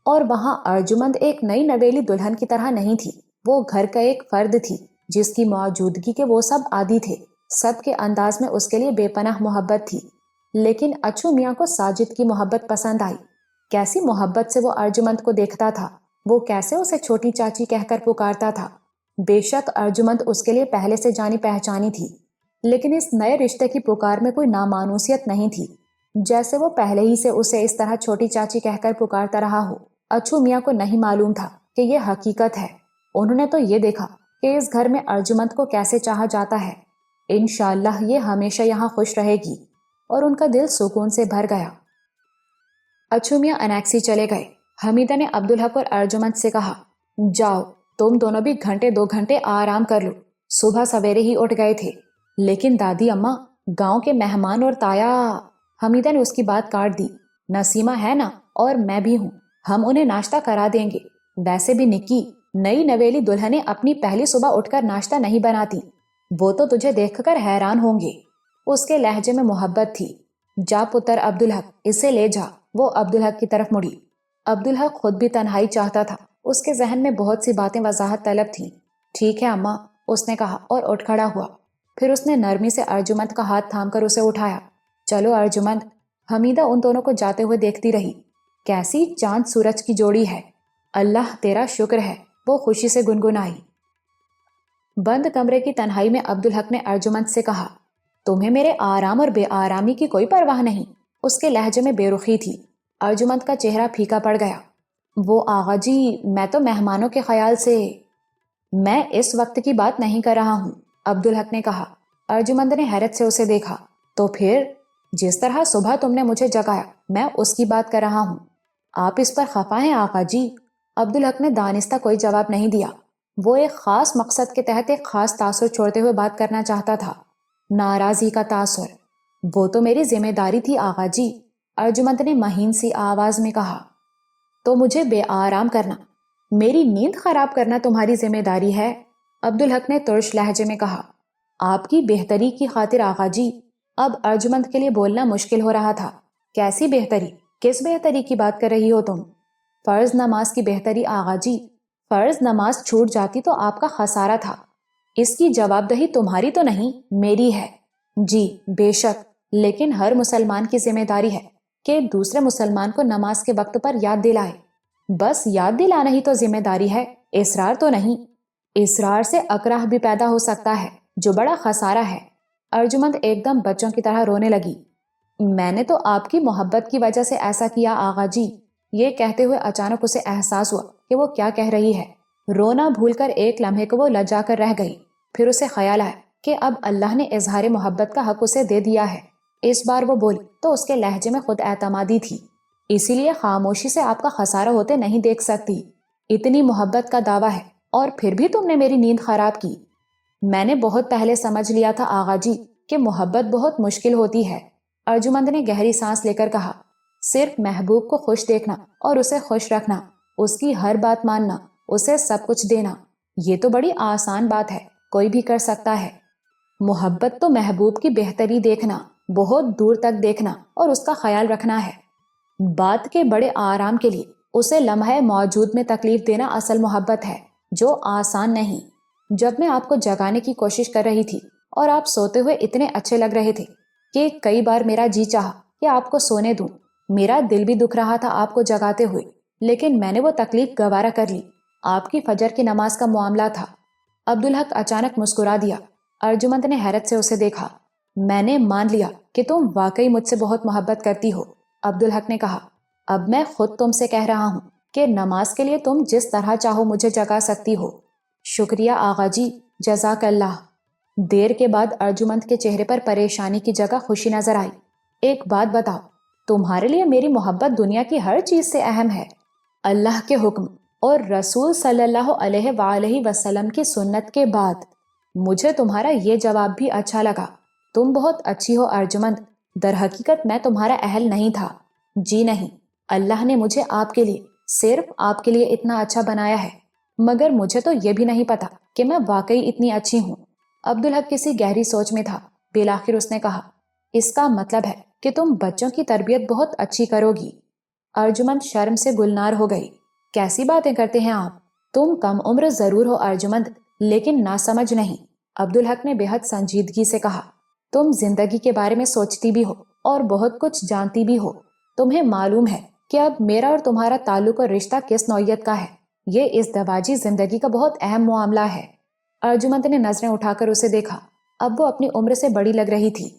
اور وہاں ارجمند ایک نئی نویلی دلہن کی طرح نہیں تھی، وہ گھر کا ایک فرد تھی جس کی موجودگی کے وہ سب عادی تھے۔ سب کے انداز میں اس کے لیے بے پناہ محبت تھی، لیکن اچھو میاں کو ساجد کی محبت پسند آئی۔ کیسی محبت سے وہ ارجمند کو دیکھتا تھا، وہ کیسے اسے چھوٹی چاچی کہہ کر پکارتا تھا۔ بے شک ارجمند اس کے لیے پہلے سے جانی پہچانی تھی، لیکن اس نئے رشتے کی پکار میں کوئی نامانوسیت نہیں تھی، جیسے وہ پہلے ہی سے اسے اس طرح چھوٹی چاچی کہہ کر پکارتا رہا ہو۔ اچھو میاں کو نہیں معلوم تھا کہ یہ حقیقت ہے، انہوں نے تو یہ دیکھا کہ اس گھر میں ارجمند کو کیسے چاہا جاتا ہے۔ انشاءاللہ یہ ہمیشہ یہاں خوش رہے گی، اور ان کا دل سکون سے بھر گیا۔ اچھو میاں انیکسی چلے گئے۔ حمیدہ نے عبدالحق اور ارجمند سے کہا، جاؤ تم دونوں بھی گھنٹے 2 گھنٹے آرام کر لو، صبح سویرے ہی اٹھ گئے تھے۔ لیکن دادی اماں، گاؤں کے مہمان اور تایا، حمیدہ نے اس کی بات کاٹ دی، نسیمہ ہے نا، اور میں بھی ہوں، ہم انہیں ناشتہ کرا دیں گے۔ ویسے بھی نکی، نئی نویلی دلہنیں اپنی پہلی صبح اٹھ کر ناشتہ نہیں بناتی، وہ تو تجھے دیکھ کر حیران ہوں گے۔ اس کے لہجے میں محبت تھی۔ جا پتر عبدالحق، اسے لے جا۔ وہ عبدالحق کی طرف مڑی۔ عبدالحق خود بھی تنہائی چاہتا تھا، اس کے ذہن میں بہت سی باتیں وضاحت طلب تھیں۔ ٹھیک ہے اماں، اس نے کہا اور اٹھ کھڑا ہوا۔ پھر اس نے نرمی سے ارجمند کا ہاتھ تھام کر اسے اٹھایا۔ چلو ارجمند۔ حمیدہ ان دونوں کو جاتے ہوئے دیکھتی رہی۔ کیسی چاند سورج کی جوڑی ہے، اللہ تیرا شکر ہے، وہ خوشی سے گنگنائی۔ بند کمرے کی تنہائی میں عبدالحق نے ارجمند سے کہا، تمہیں میرے آرام اور بے آرامی کی کوئی پرواہ نہیں؟ اس کے لہجے میں بے رخی تھی۔ ارجمند کا چہرہ پھیکا پڑ گیا۔ وہ آغا جی، میں تو مہمانوں کے خیال سے، میں اس وقت کی بات نہیں کر رہا ہوں، عبدالحق نے کہا۔ ارجمند نے حیرت سے اسے دیکھا۔ تو پھر؟ جس طرح صبح تم نے مجھے جگایا، میں اس کی بات کر رہا ہوں۔ آپ اس پر خفا ہیں آقا جی؟ عبدالحق نے دانستہ کوئی جواب نہیں دیا۔ وہ ایک خاص مقصد کے تحت ایک خاص تاثر چھوڑتے ہوئے بات کرنا چاہتا تھا، ناراضی کا تاثر۔ وہ تو میری ذمہ داری تھی آقا جی، ارجمند نے مہین سی آواز میں کہا۔ تو مجھے بے آرام کرنا، میری نیند خراب کرنا تمہاری ذمہ داری ہے؟ عبدالحق نے ترش لہجے میں کہا۔ آپ کی بہتری کی خاطر آقا جی۔ اب ارجمند کے لیے بولنا مشکل ہو رہا تھا۔ کیسی بہتری؟ کس بہتری کی بات کر رہی ہو تم؟ فرض نماز کی بہتری آقا جی۔ فرض نماز چھوٹ جاتی تو آپ کا خسارہ تھا، اس کی جواب دہی تمہاری تو نہیں، میری ہے۔ جی بے شک، لیکن ہر مسلمان کی ذمہ داری ہے کہ دوسرے مسلمان کو نماز کے وقت پر یاد دلائے۔ بس یاد دلانا ہی تو ذمہ داری ہے، اصرار تو نہیں۔ اصرار سے اکراہ بھی پیدا ہو سکتا ہے، جو بڑا خسارہ ہے۔ ارجمند ایک دم بچوں کی طرح رونے لگی۔ میں نے تو آپ کی محبت کی وجہ سے ایسا کیا آغا جی۔ یہ کہتے ہوئے اچانک اسے احساس ہوا کہ وہ کیا کہہ رہی ہے۔ رونا بھول کر ایک لمحے کو وہ لجا کر رہ گئی۔ پھر اسے خیال آیا کہ اب اللہ نے اظہار محبت کا حق اسے دے دیا ہے۔ اس بار وہ بولی تو اس کے لہجے میں خود اعتمادی تھی۔ اسی لیے خاموشی سے آپ کا خسارہ ہوتے نہیں دیکھ سکتی۔ اتنی محبت کا دعویٰ ہے اور پھر بھی تم نے میری نیند خراب کی۔ میں نے بہت پہلے سمجھ لیا تھا آغا جی کہ محبت بہت مشکل ہوتی ہے، ارجمند نے گہری سانس لے کر کہا۔ صرف محبوب کو خوش دیکھنا اور اسے خوش رکھنا، اس کی ہر بات ماننا، اسے سب کچھ دینا، یہ تو بڑی آسان بات ہے، کوئی بھی کر سکتا ہے۔ محبت تو محبوب کی بہتری دیکھنا، بہت دور تک دیکھنا اور اس کا خیال رکھنا ہے۔ بعد کے بڑے آرام کے لیے اسے لمحے موجود میں تکلیف دینا اصل محبت ہے، جو آسان نہیں۔ جب میں آپ کو جگانے کی کوشش کر رہی تھی اور آپ سوتے ہوئے اتنے اچھے لگ رہے تھے کہ کئی بار میرا جی چاہا کہ آپ کو سونے دوں، میرا دل بھی دکھ رہا تھا آپ کو جگاتے ہوئے، لیکن میں نے وہ تکلیف گوارا کر لی۔ آپ کی فجر کی نماز کا معاملہ تھا۔ عبدالحق اچانک مسکرا دیا۔ ارجمند نے حیرت سے اسے دیکھا۔ میں نے مان لیا کہ تم واقعی مجھ سے بہت محبت کرتی ہو، عبدالحق نے کہا۔ اب میں خود تم سے کہہ رہا ہوں کہ نماز کے لیے تم جس طرح چاہو مجھے جگا سکتی ہو۔ شکریہ آغا جی، جزاک اللہ۔ دیر کے بعد ارجمند کے چہرے پر پریشانی کی جگہ خوشی نظر آئی۔ ایک بات بتاؤ، تمہارے لیے میری محبت دنیا کی ہر چیز سے اہم ہے؟ اللہ کے حکم اور رسول صلی اللہ علیہ وآلہ وسلم کی سنت کے بعد مجھے تمہارا یہ جواب بھی اچھا لگا۔ تم بہت اچھی ہو ارجمند، در حقیقت میں تمہارا اہل نہیں تھا۔ جی نہیں، اللہ نے مجھے آپ کے لیے، صرف آپ کے لیے اتنا اچھا بنایا ہے، مگر مجھے تو یہ بھی نہیں پتا کہ میں واقعی اتنی اچھی ہوں۔ عبدالحق کسی گہری سوچ میں تھا۔ بالآخر اس نے کہا، اس کا مطلب ہے کہ تم بچوں کی تربیت بہت اچھی کرو گی۔ ارجمند شرم سے گلنار ہو گئی۔ کیسی باتیں کرتے ہیں آپ؟ تم کم عمر ضرور ہو ارجمند، لیکن ناسمجھ نہیں، عبدالحق نے بے حد سنجیدگی سے کہا۔ تم زندگی کے بارے میں سوچتی بھی ہو اور بہت کچھ جانتی بھی ہو۔ تمہیں معلوم ہے کہ اب میرا اور تمہارا تعلق اور رشتہ کس نوعیت کا ہے۔ یہ ازدواجی زندگی کا بہت اہم معاملہ ہے۔ ارجمند نے نظریں اٹھا کر اسے دیکھا۔ اب وہ اپنی عمر سے بڑی لگ رہی تھی۔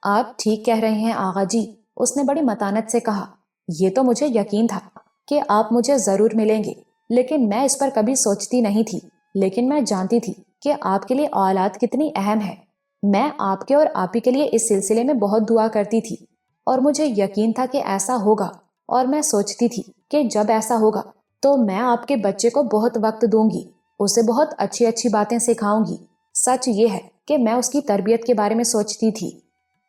آپ ٹھیک کہہ رہے ہیں آغا جی، اس نے بڑی متانت سے کہا۔ یہ تو مجھے یقین تھا کہ آپ مجھے ضرور ملیں گے، لیکن میں اس پر کبھی سوچتی نہیں تھی۔ لیکن میں جانتی تھی کہ آپ کے لیے اولاد کتنی اہم ہے۔ میں آپ کے اور آپی کے لیے اس سلسلے میں بہت دعا کرتی تھی، اور مجھے یقین تھا کہ ایسا ہوگا، اور میں سوچتی تھی کہ جب ایسا ہوگا تو میں آپ کے بچے کو بہت وقت دوں گی، اسے بہت اچھی اچھی باتیں سکھاؤں گی۔ سچ یہ ہے کہ میں اس کی تربیت کے بارے میں سوچتی تھی۔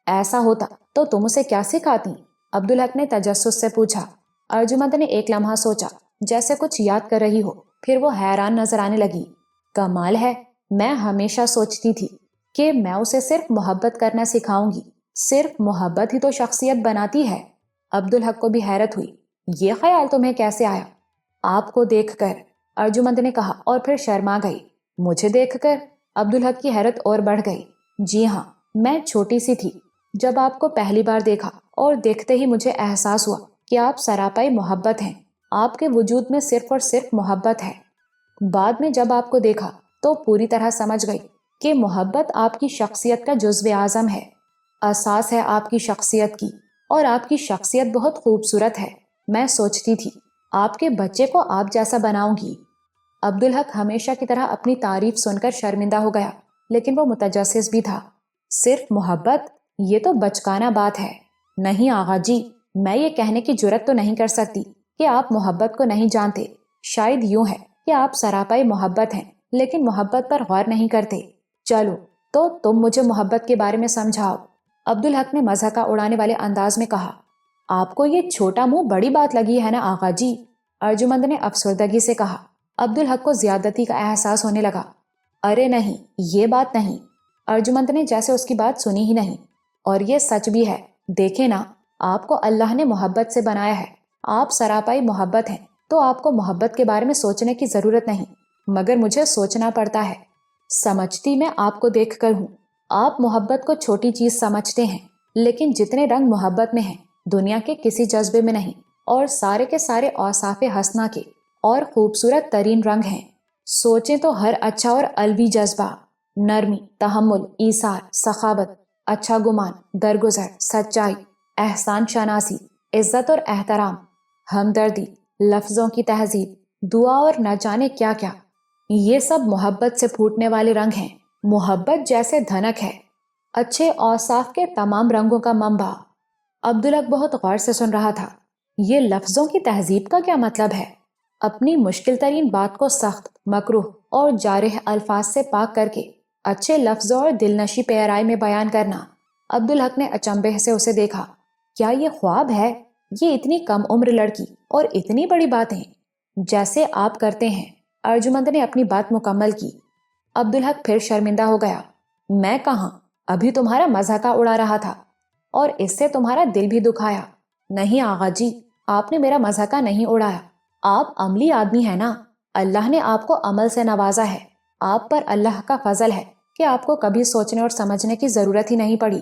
ایسا ہوتا تو تم اسے کیا سکھاتی؟ عبدالحق نے تجسس سے پوچھا۔ ارجمند نے ایک لمحہ سوچا، جیسے کچھ یاد کر رہی ہو، پھر وہ حیران نظر آنے لگی۔ کمال ہے، میں ہمیشہ سوچتی تھی کہ میں اسے صرف محبت کرنا سکھاؤں گی۔ صرف محبت ہی تو شخصیت بناتی ہے۔ عبدالحق کو بھی حیرت ہوئی۔ یہ خیال تمہیں کیسے آیا؟ آپ کو دیکھ کر، ارجمند نے کہا، اور پھر شرما گئی۔ مجھے دیکھ کر؟ عبدالحق کی حیرت اور بڑھ گئی۔ جی ہاں، میں چھوٹی سی تھی جب آپ کو پہلی بار دیکھا، اور دیکھتے ہی مجھے احساس ہوا کہ آپ سراپائی محبت ہیں۔ آپ کے وجود میں صرف اور صرف محبت ہے۔ بعد میں جب آپ کو دیکھا تو پوری طرح سمجھ گئی کہ محبت آپ کی شخصیت کا جزو اعظم ہے، اساس ہے آپ کی شخصیت کی، اور آپ کی شخصیت بہت خوبصورت ہے۔ میں سوچتی تھی آپ کے بچے کو آپ جیسا بناؤں گی۔ عبدالحق ہمیشہ کی طرح اپنی تعریف سن کر شرمندہ ہو گیا، لیکن وہ متجسس بھی تھا۔ صرف محبت؟ یہ تو بچکانہ بات ہے۔ نہیں آغا جی، میں یہ کہنے کی جرات تو نہیں کر سکتی کہ آپ محبت کو نہیں جانتے۔ شاید یوں ہے کہ آپ سراپائی محبت ہیں، لیکن محبت پر غور نہیں کرتے۔ چلو تو تم مجھے محبت کے بارے میں سمجھاؤ، عبدالحق نے مضحکہ اڑانے والے انداز میں کہا۔ آپ کو یہ چھوٹا منہ بڑی بات لگی ہے نا آغا جی، ارجمند نے افسردگی سے کہا۔ عبدالحق کو زیادتی کا احساس ہونے لگا۔ ارے نہیں، یہ بات نہیں، ارجمند نے جیسے اس کی بات سنی ہی نہیں۔ اور یہ سچ بھی ہے، دیکھیں نا، آپ کو اللہ نے محبت سے بنایا ہے، آپ سراپائی محبت ہیں، تو آپ کو محبت کے بارے میں سوچنے کی ضرورت نہیں، مگر مجھے سوچنا پڑتا ہے۔ سمجھتی میں آپ کو دیکھ کر ہوں۔ آپ محبت کو چھوٹی چیز سمجھتے ہیں، لیکن جتنے رنگ محبت میں ہیں دنیا کے کسی جذبے میں نہیں، اور سارے کے سارے اوصاف حسنہ کے اور خوبصورت ترین رنگ ہیں۔ سوچیں تو ہر اچھا اور الوی جذبہ، نرمی، تحمل، ایثار، سخاوت، اچھا گمان، درگزر، سچائی، احسان شناسی، عزت اور احترام، ہمدردی، لفظوں کی تہذیب، دعا اور نہ جانے کیا کیا، یہ سب محبت سے پھوٹنے والے رنگ ہیں۔ محبت جیسے دھنک ہے، اچھے اوصاف کے تمام رنگوں کا منبع۔ عبدالحق بہت غور سے سن رہا تھا۔ یہ لفظوں کی تہذیب کا کیا مطلب ہے؟ اپنی مشکل ترین بات کو سخت، مکروہ اور جارح الفاظ سے پاک کر کے اچھے لفظوں اور دلنشی پیرائی میں بیان کرنا۔ عبدالحق نے اچنبھے سے اسے دیکھا۔ کیا یہ خواب ہے؟ یہ اتنی کم عمر لڑکی اور اتنی بڑی باتیں جیسے آپ کرتے ہیں؟ ارجمند نے اپنی بات مکمل کی۔ عبدالحق پھر شرمندہ ہو گیا۔ میں کہاں، ابھی تمہارا مذاق اڑا رہا تھا، اور اس سے تمہارا دل بھی دکھایا۔ نہیں آغا جی، آپ نے میرا مذاق نہیں اڑایا۔ آپ عملی آدمی ہیں نا، اللہ نے آپ کو عمل سے نوازا ہے۔ آپ پر اللہ کا فضل ہے کہ آپ کو کبھی سوچنے اور سمجھنے کی ضرورت ہی نہیں پڑی۔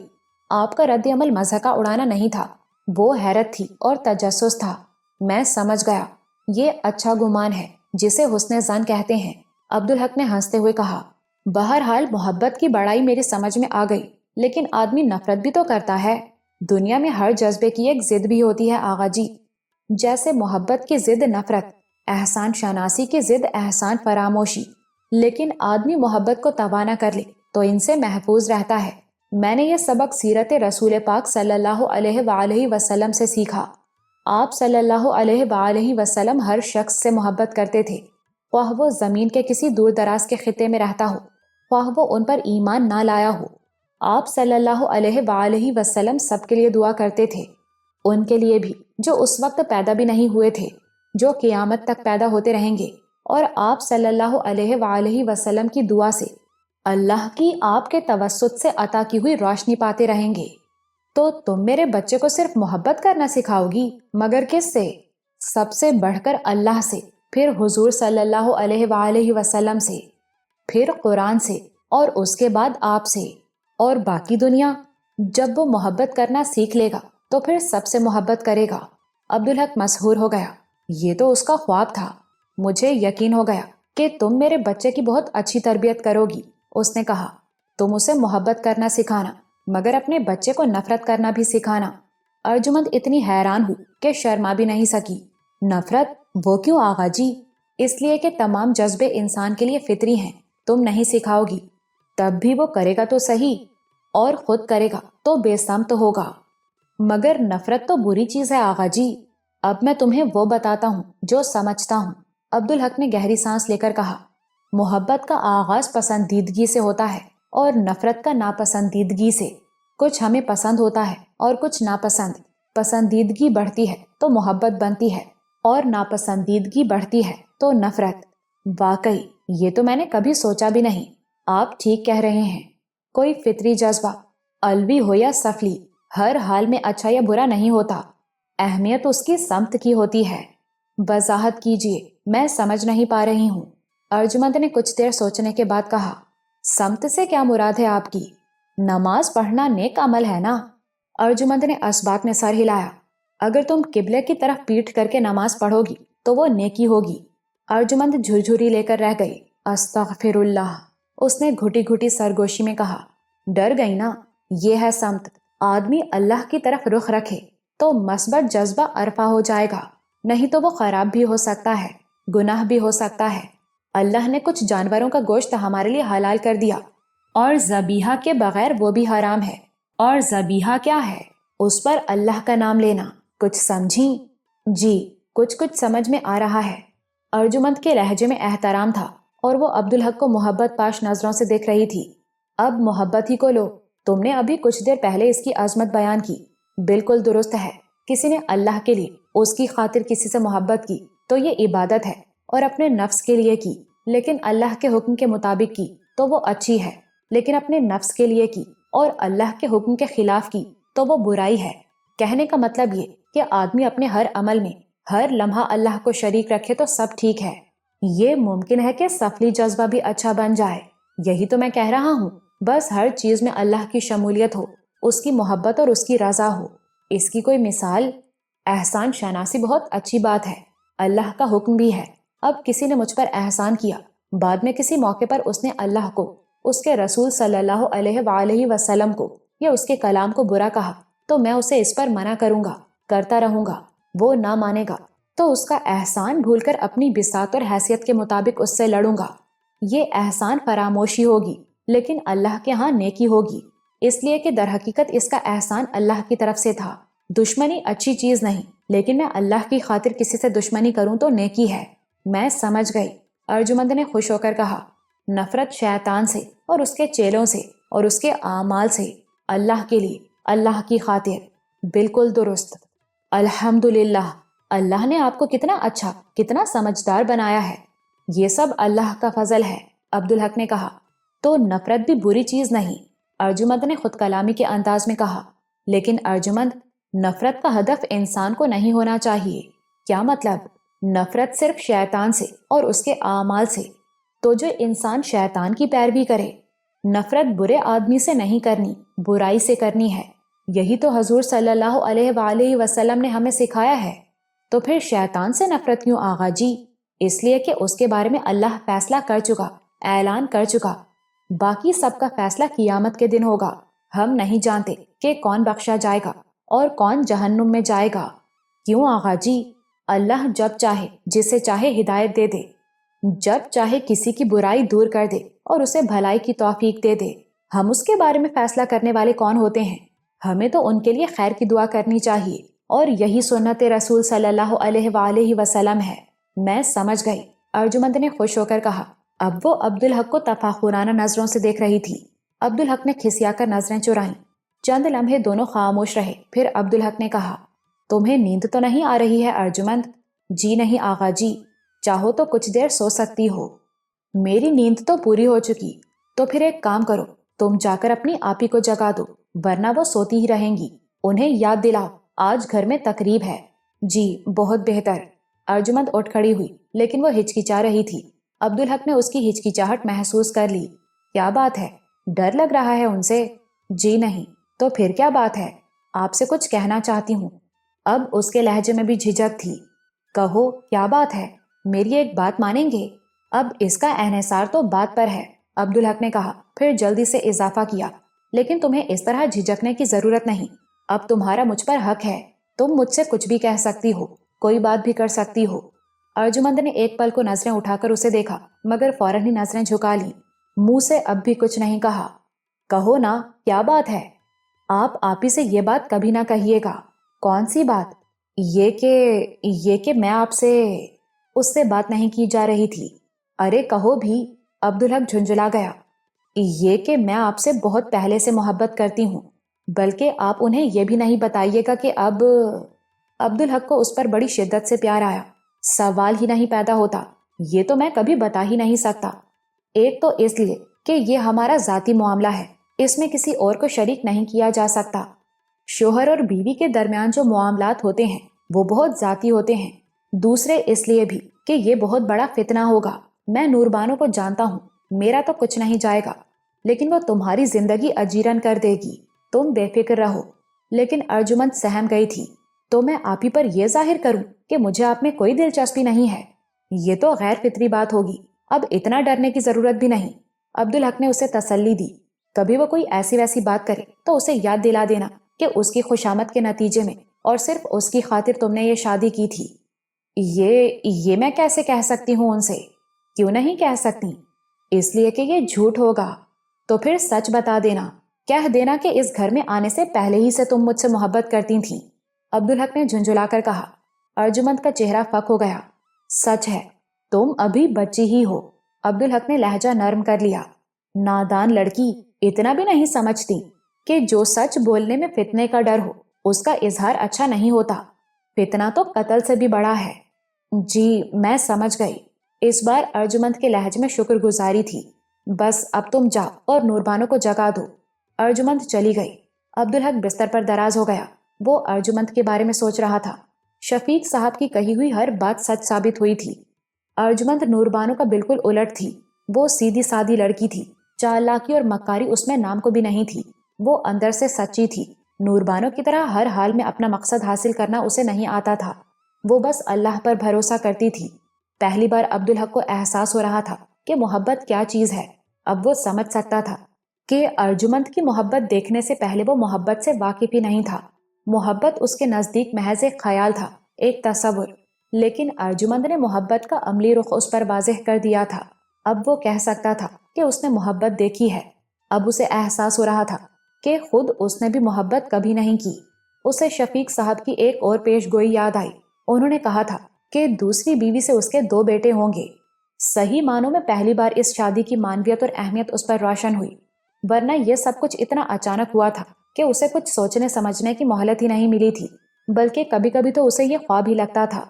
آپ کا رد عمل مذاق اڑانا نہیں تھا، وہ حیرت تھی اور تجسس تھا۔ میں سمجھ گیا، یہ اچھا گمان ہے جسے حسن ظن کہتے ہیں، عبدالحق نے ہنستے ہوئے کہا۔ بہرحال محبت کی بڑائی میری سمجھ میں آ گئی، لیکن آدمی نفرت بھی تو کرتا ہے۔ دنیا میں ہر جذبے کی ایک ضد بھی ہوتی ہے آغا جی، جیسے محبت کی ضد نفرت، احسان شناسی کی ضد احسان فراموشی۔ لیکن آدمی محبت کو توانا کر لے تو ان سے محفوظ رہتا ہے۔ میں نے یہ سبق سیرت رسول پاک صلی اللہ علیہ وآلہ وسلم سے سیکھا۔ آپ صلی اللہ علیہ وآلہ وسلم ہر شخص سے محبت کرتے تھے، خواہ وہ زمین کے کسی دور دراز کے خطے میں رہتا ہو، خواہ وہ ان پر ایمان نہ لایا ہو۔ آپ صلی اللہ علیہ وآلہ وسلم سب کے لیے دعا کرتے تھے، ان کے لیے بھی جو اس وقت پیدا بھی نہیں ہوئے تھے، جو قیامت تک پیدا ہوتے رہیں گے، اور آپ صلی اللہ علیہ وآلہ وسلم کی دعا سے اللہ کی آپ کے توسط سے عطا کی ہوئی روشنی پاتے رہیں گے۔ تو تم میرے بچے کو صرف محبت کرنا سکھاؤ گی، مگر کس سے؟ سب سے بڑھ کر اللہ سے، پھر حضور صلی اللہ علیہ وآلہ وسلم سے، پھر قرآن سے، اور اس کے بعد آپ سے، اور باقی دنیا۔ جب وہ محبت کرنا سیکھ لے گا تو پھر سب سے محبت کرے گا۔ عبدالحق مسحور ہو گیا، یہ تو اس کا خواب تھا۔ مجھے یقین ہو گیا کہ تم میرے بچے کی بہت اچھی تربیت کرو گی۔ اس نے کہا، تم اسے محبت کرنا سکھانا، مگر اپنے بچے کو نفرت کرنا بھی سکھانا۔ ارجمند اتنی حیران ہوئی کہ شرما بھی نہیں سکی۔ نفرت؟ وہ کیوں آغا جی؟ اس لیے کہ تمام جذبے انسان کے لیے فطری ہیں، تم نہیں سکھاؤ گی تب بھی وہ کرے گا تو صحیح، اور خود کرے گا تو بے سمت ہوگا۔ مگر نفرت تو بری چیز ہے آغا جی۔ اب میں تمہیں وہ بتاتا ہوں جو سمجھتا ہوں۔ عبدالحق نے گہری سانس لے کر کہا، محبت کا آغاز پسندیدگی سے ہوتا ہے اور نفرت کا ناپسندیدگی سے۔ کچھ ہمیں پسند ہوتا ہے اور کچھ ناپسند۔ پسندیدگی بڑھتی ہے تو محبت بنتی ہے، اور ناپسندیدگی بڑھتی ہے تو نفرت۔ واقعی یہ تو میں نے کبھی سوچا بھی نہیں۔ آپ ٹھیک کہہ رہے ہیں، کوئی فطری جذبہ، علوی ہو یا سفلی، ہر حال میں اچھا یا برا نہیں ہوتا، اہمیت اس کی سمت کی ہوتی ہے۔ وضاحت کیجیے، میں سمجھ نہیں پا رہی ہوں۔ ارجمند نے کچھ دیر سوچنے کے بعد کہا، سمت سے کیا مراد ہے آپ کی؟ نماز پڑھنا نیک عمل ہے نا؟ ارجمند نے اسبات میں سر ہلایا۔ اگر تم قبلے کی طرف پیٹھ کر کے نماز پڑھو گی تو وہ نیکی ہوگی۔ ارجمند جھرجھری لے کر رہ گئی۔ استغفر اللہ، اس نے گھٹی گھٹی سرگوشی میں کہا۔ ڈر گئی نا؟ یہ ہے سمت۔ آدمی اللہ کی طرف رخ رکھے تو مثبت جذبہ ارفا ہو جائے گا، نہیں تو وہ خراب بھی ہو سکتا ہے، گناہ بھی ہو سکتا ہے۔ اللہ نے کچھ جانوروں کا گوشت ہمارے لیے حلال کر دیا، اور ذبیحہ کے بغیر وہ بھی حرام ہے۔ اور ذبیحہ کیا ہے؟ اس پر اللہ کا نام لینا۔ کچھ سمجھی؟ جی، کچھ سمجھ میں آ رہا ہے۔ ارجمند کے لہجے میں احترام تھا، اور وہ عبدالحق کو محبت پاش نظروں سے دیکھ رہی تھی۔ اب محبت ہی کو لو، تم نے ابھی کچھ دیر پہلے اس کی عظمت بیان کی، بالکل درست ہے۔ کسی نے اللہ کے لیے، اس کی خاطر کسی سے محبت کی تو یہ عبادت ہے، اور اپنے نفس کے لیے کی، لیکن اللہ کے حکم کے مطابق کی تو وہ اچھی ہے، لیکن اپنے نفس کے لیے کی اور اللہ کے حکم کے خلاف کی تو وہ برائی ہے۔ کہنے کا مطلب یہ کہ آدمی اپنے ہر عمل میں ہر لمحہ اللہ کو شریک رکھے تو سب ٹھیک ہے۔ یہ ممکن ہے کہ سفلی جذبہ بھی اچھا بن جائے، یہی تو میں کہہ رہا ہوں۔ بس ہر چیز میں اللہ کی شمولیت ہو، اس کی محبت اور اس کی رضا ہو۔ اس کی کوئی مثال؟ احسان شناسی بہت اچھی بات ہے، اللہ کا حکم بھی ہے۔ اب کسی نے مجھ پر احسان کیا، بعد میں کسی موقع پر اس نے اللہ کو، اس کے رسول صلی اللہ علیہ وآلہ وسلم کو یا اس کے کلام کو برا کہا، تو میں اسے اس پر منع کروں گا، کرتا رہوں گا۔ وہ نہ مانے گا تو اس کا احسان بھول کر اپنی بساط اور حیثیت کے مطابق اس سے لڑوں گا۔ یہ احسان فراموشی ہوگی، لیکن اللہ کے ہاں نیکی ہوگی، اس لیے کہ در حقیقت اس کا احسان اللہ کی طرف سے تھا۔ دشمنی اچھی چیز نہیں، لیکن میں اللہ کی خاطر کسی سے دشمنی کروں تو نیکی ہے۔ میں سمجھ گئی، ارجمند نے خوش ہو کر کہا۔ نفرت شیطان سے اور اس کے چیلوں سے اور اس کے اعمال سے، اللہ کے لیے، اللہ کی خاطر، بالکل درست۔ الحمدللہ، اللہ نے آپ کو کتنا اچھا، کتنا سمجھدار بنایا ہے۔ یہ سب اللہ کا فضل ہے، عبدالحق نے کہا۔ تو نفرت بھی بری چیز نہیں، ارجمند نے خود کلامی کے انداز میں کہا۔ لیکن ارجمند، نفرت کا ہدف انسان کو نہیں ہونا چاہیے۔ کیا مطلب؟ نفرت صرف شیطان سے اور اس کے اعمال سے۔ تو جو انسان شیطان کی پیروی کرے، نفرت برے آدمی سے نہیں کرنی، برائی سے کرنی ہے۔ یہی تو حضور صلی اللہ علیہ وآلہ وسلم نے ہمیں سکھایا ہے۔ تو پھر شیطان سے نفرت کیوں آغا جی؟ اس لیے کہ اس کے بارے میں اللہ فیصلہ کر چکا، اعلان کر چکا۔ باقی سب کا فیصلہ قیامت کے دن ہوگا۔ ہم نہیں جانتے کہ کون بخشا جائے گا اور کون جہنم میں جائے گا۔ کیوں آغا جی؟ اللہ جب چاہے جسے چاہے ہدایت دے دے، جب چاہے کسی کی برائی دور کر دے اور اسے بھلائی کی توفیق دے دے۔ ہم اس کے بارے میں فیصلہ کرنے والے کون ہوتے ہیں؟ ہمیں تو ان کے لیے خیر کی دعا کرنی چاہیے، اور یہی سنت رسول صلی اللہ علیہ وآلہ وسلم ہے۔ میں سمجھ گئی، ارجمند نے خوش ہو کر کہا۔ اب وہ عبدالحق کو تفاخرانہ نظروں سے دیکھ رہی تھی۔ عبدالحق نے کھسیا کر نظریں چرائیں۔ چند لمحے دونوں خاموش رہے، پھر عبدالحق نے کہا، تمہیں نیند تو نہیں آ رہی ہے ارجمند؟ جی نہیں آغا جی، چاہو تو کچھ دیر سو سکتی ہو۔ میری نیند تو پوری ہو چکی۔ تو پھر ایک کام کرو، تم جا کر اپنی آپی کو جگا دو، ورنہ وہ سوتی ہی رہیں گی۔ انہیں یاد دلاؤ آج گھر میں تقریب ہے۔ جی بہت بہتر۔ ارجمند اٹھ کھڑی ہوئی، لیکن وہ ہچکچا رہی تھی۔ عبدالحق نے اس کی ہچکچاہٹ محسوس کر لی۔ کیا بات ہے؟ ڈر لگ رہا ہے ان سے؟ جی نہیں۔ تو پھر کیا بات ہے؟ آپ سے کچھ کہنا چاہتی ہوں۔ اب اس کے لہجے میں بھی جھجک تھی۔ کہو کیا بات ہے؟ میری ایک بات مانیں گے؟ اب اس کا انحصار تو بات پر ہے، عبدالحق نے کہا، پھر جلدی سے اضافہ کیا، لیکن تمہیں اس طرح جھجکنے کی ضرورت نہیں۔ اب تمہارا مجھ پر حق ہے، تم مجھ سے کچھ بھی کہہ سکتی ہو، کوئی بات بھی کر سکتی ہو۔ ارجمند نے ایک پل کو نظریں اٹھا کر اسے دیکھا، مگر فوراً ہی نظریں جھکا لیں۔ منہ سے اب بھی کچھ نہیں کہا۔ کہو نا، کیا بات ہے؟ آپ آپی سے یہ بات کبھی نہ کہیے گا۔ کون سی بات؟ یہ کہ میں آپ سے… اس سے بات نہیں کی جا رہی تھی۔ ارے کہو بھی، عبدالحق جھنجھلا گیا۔ یہ کہ میں آپ سے بہت پہلے سے محبت کرتی ہوں، بلکہ آپ انہیں یہ بھی نہیں بتائیے گا کہ اب… عبدالحق کو اس پر بڑی شدت سے پیار آیا۔ سوال ہی نہیں پیدا ہوتا، یہ تو میں کبھی بتا ہی نہیں سکتا۔ ایک تو اس لیے کہ یہ ہمارا ذاتی معاملہ ہے، اس میں کسی اور کو شریک نہیں کیا جا سکتا۔ شوہر اور بیوی کے درمیان جو معاملات ہوتے ہیں وہ بہت ذاتی ہوتے ہیں۔ دوسرے اس لیے بھی کہ یہ بہت بڑا فتنہ ہوگا۔ میں نور بانو کو جانتا ہوں، میرا تو کچھ نہیں جائے گا، لیکن وہ تمہاری زندگی اجیرن کر دے گی۔ تم بے فکر رہو۔ لیکن ارجمند سہم گئی تھی۔ تو میں آپ ہی پر یہ ظاہر کروں کہ مجھے آپ میں کوئی دلچسپی نہیں ہے؟ یہ تو غیر فطری بات ہوگی۔ اب اتنا ڈرنے کی ضرورت بھی نہیں۔ عبدالحق نے اسے تسلی دی۔ کبھی وہ کوئی ایسی ویسی بات کرے تو اسے یاد دلا دینا کہ اس کی خوشامد کے نتیجے میں اور صرف اس کی خاطر تم نے یہ شادی کی تھی۔ یہ میں کیسے کہہ سکتی ہوں ان سے؟ کیوں نہیں کہہ سکتی؟ اس لیے کہ یہ جھوٹ ہوگا۔ تو پھر سچ بتا دینا، کہہ دینا کہ اس گھر میں آنے سے پہلے ہی سے تم مجھ سے محبت کرتی تھیں۔ عبدالحق نے جھنجھلا کر کہا۔ ارجمند کا چہرہ فک ہو گیا۔ سچ ہے، تم ابھی بچی ہی ہو۔ عبدالحق نے لہجہ نرم کر لیا۔ نادان لڑکی، اتنا بھی نہیں سمجھتی کہ جو سچ بولنے میں فتنے کا ڈر ہو اس کا اظہار اچھا نہیں ہوتا؟ فتنہ تو قتل سے بھی بڑا ہے۔ جی میں سمجھ گئی۔ اس بار ارجمند کے لہجے میں شکر گزاری تھی۔ بس اب تم جاؤ اور نوربانو کو جگا دو۔ ارجمند چلی گئی۔ عبدالحق بستر پر دراز ہو گیا۔ وہ ارجمند کے بارے میں سوچ رہا تھا۔ شفیق صاحب کی کہی ہوئی ہر بات سچ ثابت ہوئی تھی۔ ارجمند نوربانو کا بالکل الٹ تھی۔ وہ سیدھی سادی لڑکی تھی، چالاکی اور مکاری اس میں نام کو بھی نہیں تھی۔ وہ اندر سے سچی تھی۔ نوربانو کی طرح ہر حال میں اپنا مقصد حاصل کرنا اسے نہیں آتا تھا۔ وہ بس اللہ پر بھروسہ کرتی تھی۔ پہلی بار عبدالحق کو احساس ہو رہا تھا کہ محبت کیا چیز ہے۔ اب وہ سمجھ سکتا تھا کہ ارجمند کی محبت دیکھنے سے پہلے وہ محبت سے واقف ہی نہیں تھا۔ محبت اس کے نزدیک محض ایک خیال تھا، ایک تصور۔ لیکن ارجمند نے محبت کا عملی رخ اس پر واضح کر دیا تھا۔ اب وہ کہہ سکتا تھا کہ اس نے محبت دیکھی ہے۔ اب اسے احساس ہو رہا تھا کہ خود اس نے بھی محبت کبھی نہیں کی۔ اسے شفیق صاحب کی ایک اور پیش گوئی یاد آئی۔ انہوں نے کہا تھا کہ دوسری بیوی سے اس کے 2 بیٹے ہوں گے۔ صحیح معنوں میں پہلی بار اس شادی کی معنویت اور اہمیت اس پر روشن ہوئی، ورنہ یہ سب کچھ اتنا اچانک ہوا تھا کہ اسے کچھ سوچنے سمجھنے کی مہلت ہی نہیں ملی تھی، بلکہ کبھی کبھی تو اسے یہ خواب ہی لگتا تھا۔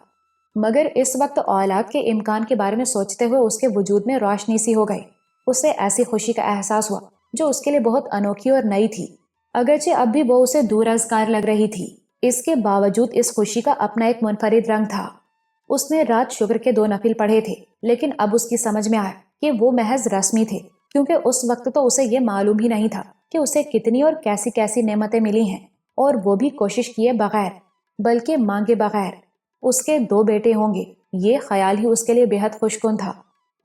مگر اس وقت اولاد کے امکان کے بارے میں سوچتے ہوئے اس کے وجود میں روشنی سی ہو گئی۔ اسے ایسی خوشی کا احساس ہوا جو اس کے لیے بہت انوکھی اور نئی تھی، اگرچہ اب بھی وہ اسے دور ازگار لگ رہی تھی۔ اس کے باوجود اس خوشی کا اپنا ایک منفرد رنگ تھا۔ اس نے رات شکر کے 2 نفل پڑھے تھے، لیکن اب اس کی سمجھ میں آیا کہ وہ محض رسمی تھے، کیونکہ اس وقت تو اسے یہ معلوم ہی نہیں تھا کہ اسے کتنی اور کیسی کیسی نعمتیں ملی ہیں، اور وہ بھی کوشش کیے بغیر، بلکہ مانگے بغیر۔ اس کے 2 بیٹے ہوں گے، یہ خیال ہی اس کے لیے بے حد خوش کن تھا۔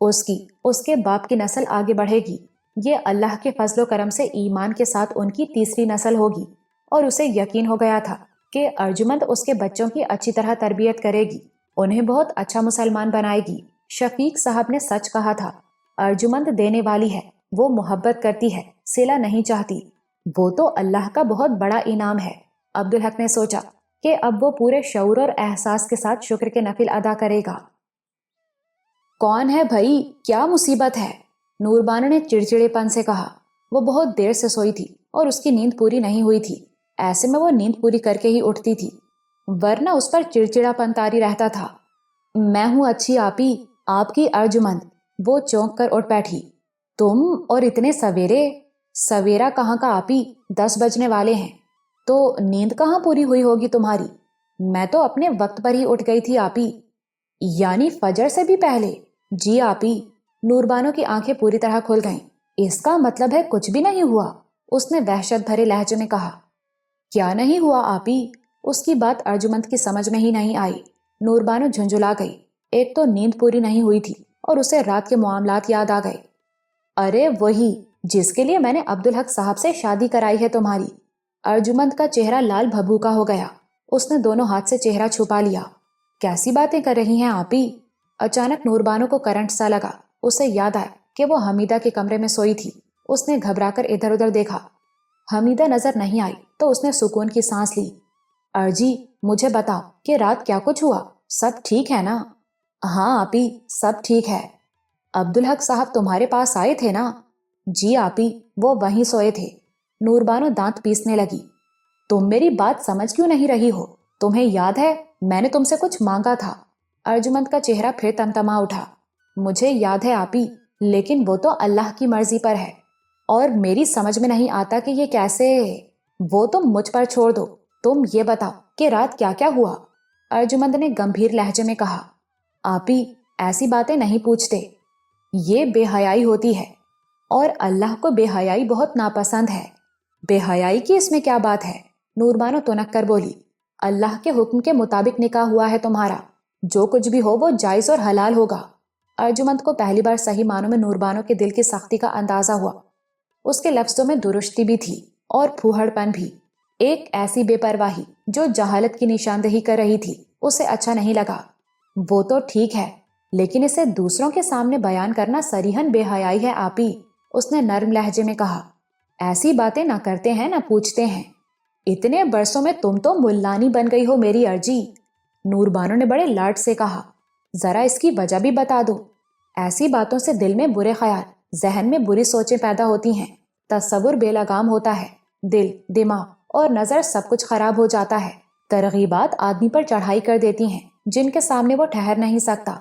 اس کے باپ کی نسل آگے بڑھے گی، یہ اللہ کے فضل و کرم سے ایمان کے ساتھ ان کی تیسری نسل ہوگی، اور اسے یقین ہو گیا تھا کہ ارجمند اس کے بچوں کی اچھی طرح تربیت کرے گی، انہیں بہت اچھا مسلمان بنائے گی۔ شفیق صاحب نے سچ کہا تھا، ارجمند دینے والی ہے، وہ محبت کرتی ہے، صلہ نہیں چاہتی، وہ تو اللہ کا بہت بڑا انعام ہے۔ عبدالحق نے سوچا کہ اب وہ پورے شعور اور احساس کے ساتھ شکر کے نفل ادا کرے گا۔ کون ہے بھائی، کیا مصیبت ہے؟ نور بانو نے چڑچڑے پن سے کہا۔ وہ بہت دیر سے سوئی تھی اور اس کی نیند پوری نہیں ہوئی تھی، ایسے میں وہ نیند پوری کر کے ہی اٹھتی تھی، ورنہ اس پر چڑچڑا پن طاری رہتا تھا۔ میں ہوں اچھی آپی، آپ کی ارجمند۔ وہ چونک کر اٹھ بیٹھی۔ تم اور اتنے سویرے؟ سویرا کہاں کا آپی، 10 بجنے والے ہیں۔ تو نیند کہاں پوری ہوئی ہوگی تمہاری؟ میں تو اپنے وقت پر ہی اٹھ گئی تھی آپی۔ یعنی فجر سے بھی پہلے؟ جی آپی۔ نور بانو کی آنکھیں پوری طرح کھل گئیں۔ اس کا مطلب ہے کچھ بھی نہیں ہوا؟ اس نے وحشت بھرے لہجے میں کہا۔ کیا نہیں ہوا آپی؟ اس کی بات ارجمند کی سمجھ میں ہی نہیں آئی۔ نور بانو جھنجھلا گئی، ایک تو نیند پوری نہیں ہوئی تھی اور اسے رات کے معاملات یاد آ گئے۔ ارے وہی جس کے لیے میں نے عبدالحق صاحب سے شادی کرائی ہے تمہاری۔ ارجمند کا چہرہ لال بھبوکا ہو گیا، اس نے دونوں ہاتھ سے چہرہ چھپا لیا۔ کیسی باتیں کر رہی ہیں آپی؟ اچانک نور بانو کو کرنٹ سا لگا، اسے یاد آیا کہ وہ حمیدہ کے کمرے میں سوئی تھی۔ اس نے گھبرا کر ادھر ادھر دیکھا، حمیدہ نظر نہیں آئی تو اس نے سکون کی سانس لی۔ ارجی مجھے بتاؤ کہ رات کیا کچھ ہوا، سب ٹھیک ہے نا؟ ہاں آپی، سب ٹھیک ہے۔ عبدالحق صاحب تمہارے پاس آئے تھے نا؟ جی آپی، وہ وہیں سوئے تھے۔ نور بانو دانت پیسنے لگی۔ تم میری بات سمجھ کیوں نہیں رہی ہو؟ تمہیں یاد ہے میں نے تم سے کچھ مانگا تھا؟ ارجمند کا چہرہ پھر تمتما اٹھا۔ مجھے یاد ہے آپی، لیکن وہ تو اللہ کی مرضی پر ہے، اور میری سمجھ میں نہیں آتا کہ یہ کیسے۔ وہ تم مجھ پر چھوڑ دو، تم یہ بتاؤ کہ رات کیا کیا ہوا؟ ارجمند نے گمبھیر لہجے میں کہا۔ آپی ایسی باتیں نہیں پوچھتے، یہ بے حیائی ہوتی ہے، اور اللہ کو بے حیائی بہت ناپسند ہے۔ بے حیائی کی اس میں کیا بات ہے؟ نور بانو تنک کر بولی۔ اللہ کے حکم کے مطابق نکاح ہوا ہے تمہارا، جو کچھ بھی ہو وہ جائز اور حلال ہوگا۔ ارجمند کو پہلی بار صحیح معنوں میں نور بانو کے دل کی سختی کا اندازہ ہوا۔ اس کے لفظوں میں درستی بھی تھی اور پھوہڑ پن بھی، ایک ایسی بے پرواہی جو جہالت کی نشاندہی کر رہی تھی۔ اسے اچھا نہیں لگا۔ وہ تو ٹھیک ہے، لیکن اسے دوسروں کے سامنے بیان کرنا صریحاً بے حیائی ہے آپی، اس نے نرم لہجے میں کہا۔ ایسی باتیں نہ کرتے ہیں نہ پوچھتے ہیں، اتنے برسوں میں تم تو ملانی بن گئی ہو میری ارجی۔ نور بانو نے بڑے لاڈ سے کہا۔ ذرا اس کی وجہ بھی بتا دو۔ ایسی باتوں سے دل میں برے خیال، ذہن میں بری سوچیں پیدا ہوتی ہیں، تصور بے لگام ہوتا ہے، دل، دماغ اور نظر سب کچھ خراب ہو جاتا ہے، ترغیبات آدمی پر چڑھائی کر دیتی ہیں جن کے سامنے وہ ٹھہر نہیں سکتا۔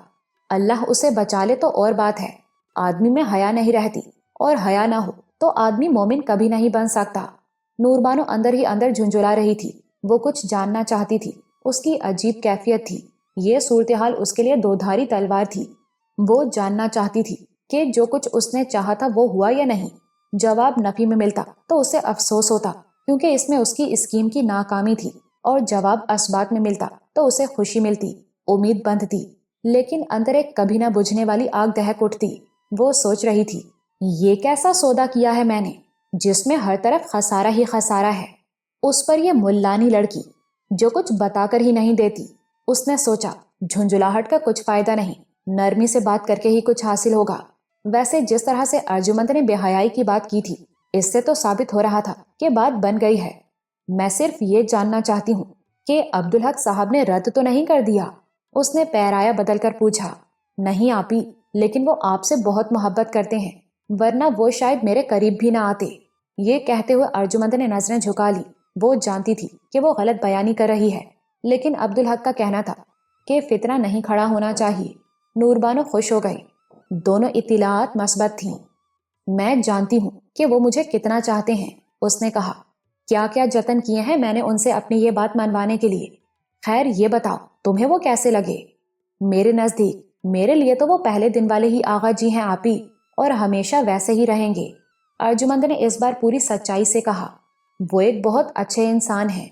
اللہ اسے بچا لے تو اور بات ہے، آدمی میں حیا نہیں رہتی، اور حیا نہ ہو تو آدمی مومن کبھی نہیں بن سکتا۔ نور بانو اندر ہی اندر جھنجھلا رہی تھی، وہ کچھ جاننا چاہتی تھی، اس کی عجیب کیفیت تھی، یہ صورتحال اس کے لیے دودھاری تلوار تھی۔ وہ جاننا چاہتی تھی کہ جو کچھ اس نے چاہا تھا وہ ہوا یا نہیں۔ جواب نفی میں ملتا تو اسے افسوس ہوتا، کیونکہ اس میں اس کی اسکیم کی ناکامی تھی، اور جواب اثبات میں ملتا تو اسے خوشی ملتی، امید بندھتی، لیکن اندر ایک کبھی نہ بجھنے والی آگ دہک اٹھتی۔ وہ سوچ رہی تھی، یہ کیسا سودا کیا ہے میں نے جس میں ہر طرف خسارہ ہی خسارہ ہے، اس پر یہ ملانی لڑکی جو کچھ بتا کر ہی نہیں دیتی۔ اس نے سوچا جھنجھلاہٹ کا کچھ فائدہ نہیں، نرمی سے بات کر کے ہی کچھ حاصل ہوگا۔ ویسے جس طرح سے ارجمند نے بے حیائی کی بات کی تھی، اس سے تو ثابت ہو رہا تھا کہ بات بن گئی ہے۔ میں صرف یہ جاننا چاہتی ہوں کہ عبدالحق صاحب نے رد تو نہیں کر دیا؟ اس نے پیرایا بدل کر پوچھا۔ نہیں آپی، لیکن وہ آپ سے بہت محبت کرتے ہیں، ورنہ وہ شاید میرے قریب بھی نہ آتے۔ یہ کہتے ہوئے ارجمند نے نظریں جھکا لی۔ وہ جانتی تھی کہ وہ غلط بیانی کر رہی ہے، لیکن عبدالحق کا کہنا تھا کہ فتنہ نہیں کھڑا ہونا چاہیے۔ نور بانو خوش ہو گئی، دونوں اطلاعات مثبت تھیں۔ میں جانتی ہوں کہ وہ مجھے کتنا چاہتے ہیں، اس نے کہا۔ کیا کیا جتن کیے ہیں میں نے ان سے اپنی یہ بات منوانے کے لیے۔ خیر یہ بتاؤ تمہیں وہ کیسے لگے؟ میرے نزدیک میرے لیے تو وہ پہلے دن والے ہی آغا جی ہیں آپی، اور ہمیشہ ویسے ہی رہیں گے۔ ارجمند نے اس بار پوری سچائی سے کہا۔ وہ ایک بہت اچھے انسان ہیں۔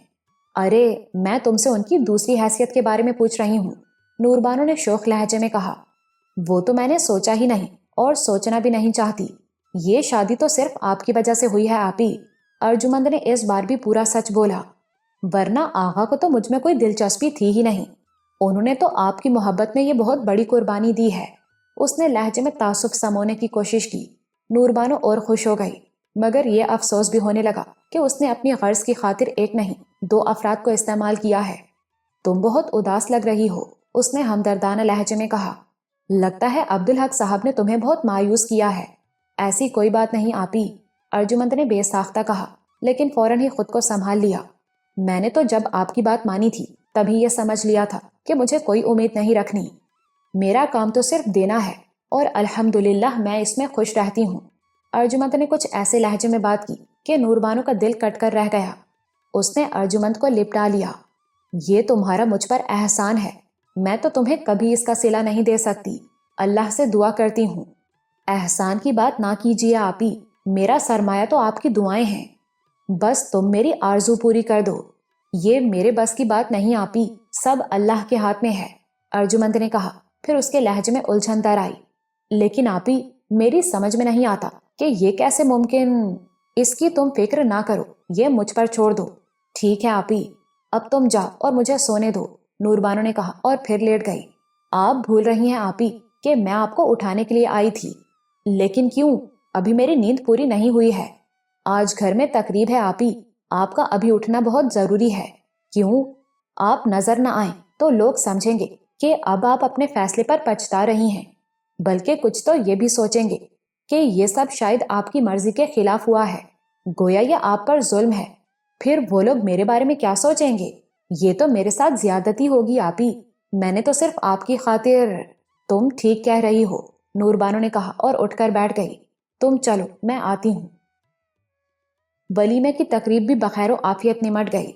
ارے میں تم سے ان کی دوسری حیثیت کے بارے میں پوچھ رہی ہوں، نور بانو نے شوخ لہجے میں کہا۔ وہ تو میں نے سوچا ہی نہیں اور سوچنا بھی نہیں چاہتی، یہ شادی تو صرف آپ کی وجہ سے ہوئی ہے آپی۔ ارجمند نے اس بار بھی پورا سچ بولا، ورنہ آغا کو تو مجھ میں کوئی دلچسپی تھی ہی نہیں، انہوں نے تو آپ کی محبت میں یہ بہت بڑی قربانی دی ہے۔ اس نے لہجے میں تعصب سمونے کی کوشش کی۔ نور بانو اور خوش ہو گئی، مگر یہ افسوس بھی ہونے لگا کہ اس نے اپنی غرض کی خاطر ایک نہیں 2 افراد کو استعمال کیا ہے۔ تم بہت اداس لگ رہی ہو، اس نے ہمدردانہ لہجے میں کہا۔ لگتا ہے عبدالحق صاحب نے تمہیں بہت مایوس کیا ہے۔ ایسی کوئی بات نہیں آپی، ارجمند نے بے ساختہ کہا، لیکن فوراً ہی خود کو سنبھال لیا۔ میں نے تو جب آپ کی بات مانی تھی تبھی یہ سمجھ لیا تھا کہ مجھے کوئی امید نہیں رکھنی۔ میرا کام تو صرف دینا ہے اور الحمدللہ میں اس میں خوش رہتی ہوں۔ ارجمند نے کچھ ایسے لہجے میں بات کی کہ نور بانو کا دل کٹ کر رہ گیا۔ اس نے ارجمند کو لپٹا لیا۔ یہ تمہارا مجھ پر احسان ہے، میں تو تمہیں کبھی اس کا صلہ نہیں دے سکتی، اللہ سے دعا کرتی ہوں۔ احسان کی بات نہ کیجیے آپی، میرا سرمایہ تو آپ کی دعائیں ہیں، بس تم میری آرزو پوری کر دو۔ یہ میرے بس کی بات نہیں آپی، سب اللہ کے ہاتھ میں ہے، ارجمند نے کہا، پھر اس کے لہجے میں الجھن در آئی۔ لیکن آپی میری سمجھ میں نہیں آتا کہ یہ کیسے ممکن۔ اس کی تم فکر نہ کرو، یہ مجھ پر چھوڑ دو۔ ٹھیک ہے آپی، اب تم جاؤ اور مجھے سونے دو، نور بانو نے کہا اور پھر لیٹ گئی۔ آپ بھول رہی ہیں آپی کہ میں آپ کو اٹھانے کے لیے آئی تھی۔ لیکن کیوں؟ ابھی میری نیند پوری نہیں ہوئی ہے۔ آج گھر میں تقریب ہے آپی، آپ کا ابھی اٹھنا بہت ضروری ہے۔ کیوں؟ آپ نظر نہ آئیں تو لوگ سمجھیں گے کہ اب آپ اپنے فیصلے پر پچھتا رہی ہیں، بلکہ کچھ تو یہ بھی سوچیں گے کہ یہ سب شاید آپ کی مرضی کے خلاف ہوا ہے، گویا یہ آپ پر ظلم ہے۔ پھر وہ لوگ میرے بارے میں کیا سوچیں گے؟ یہ تو میرے ساتھ زیادتی ہوگی آپی، میں نے تو صرف آپ کی خاطر۔ تم ٹھیک کہہ رہی ہو، نور بانو نے کہا اور اٹھ کر بیٹھ گئی۔ تم چلو میں آتی ہوں۔ ولیمے کی تقریب بھی بخیر و عافیت نمٹ گئی۔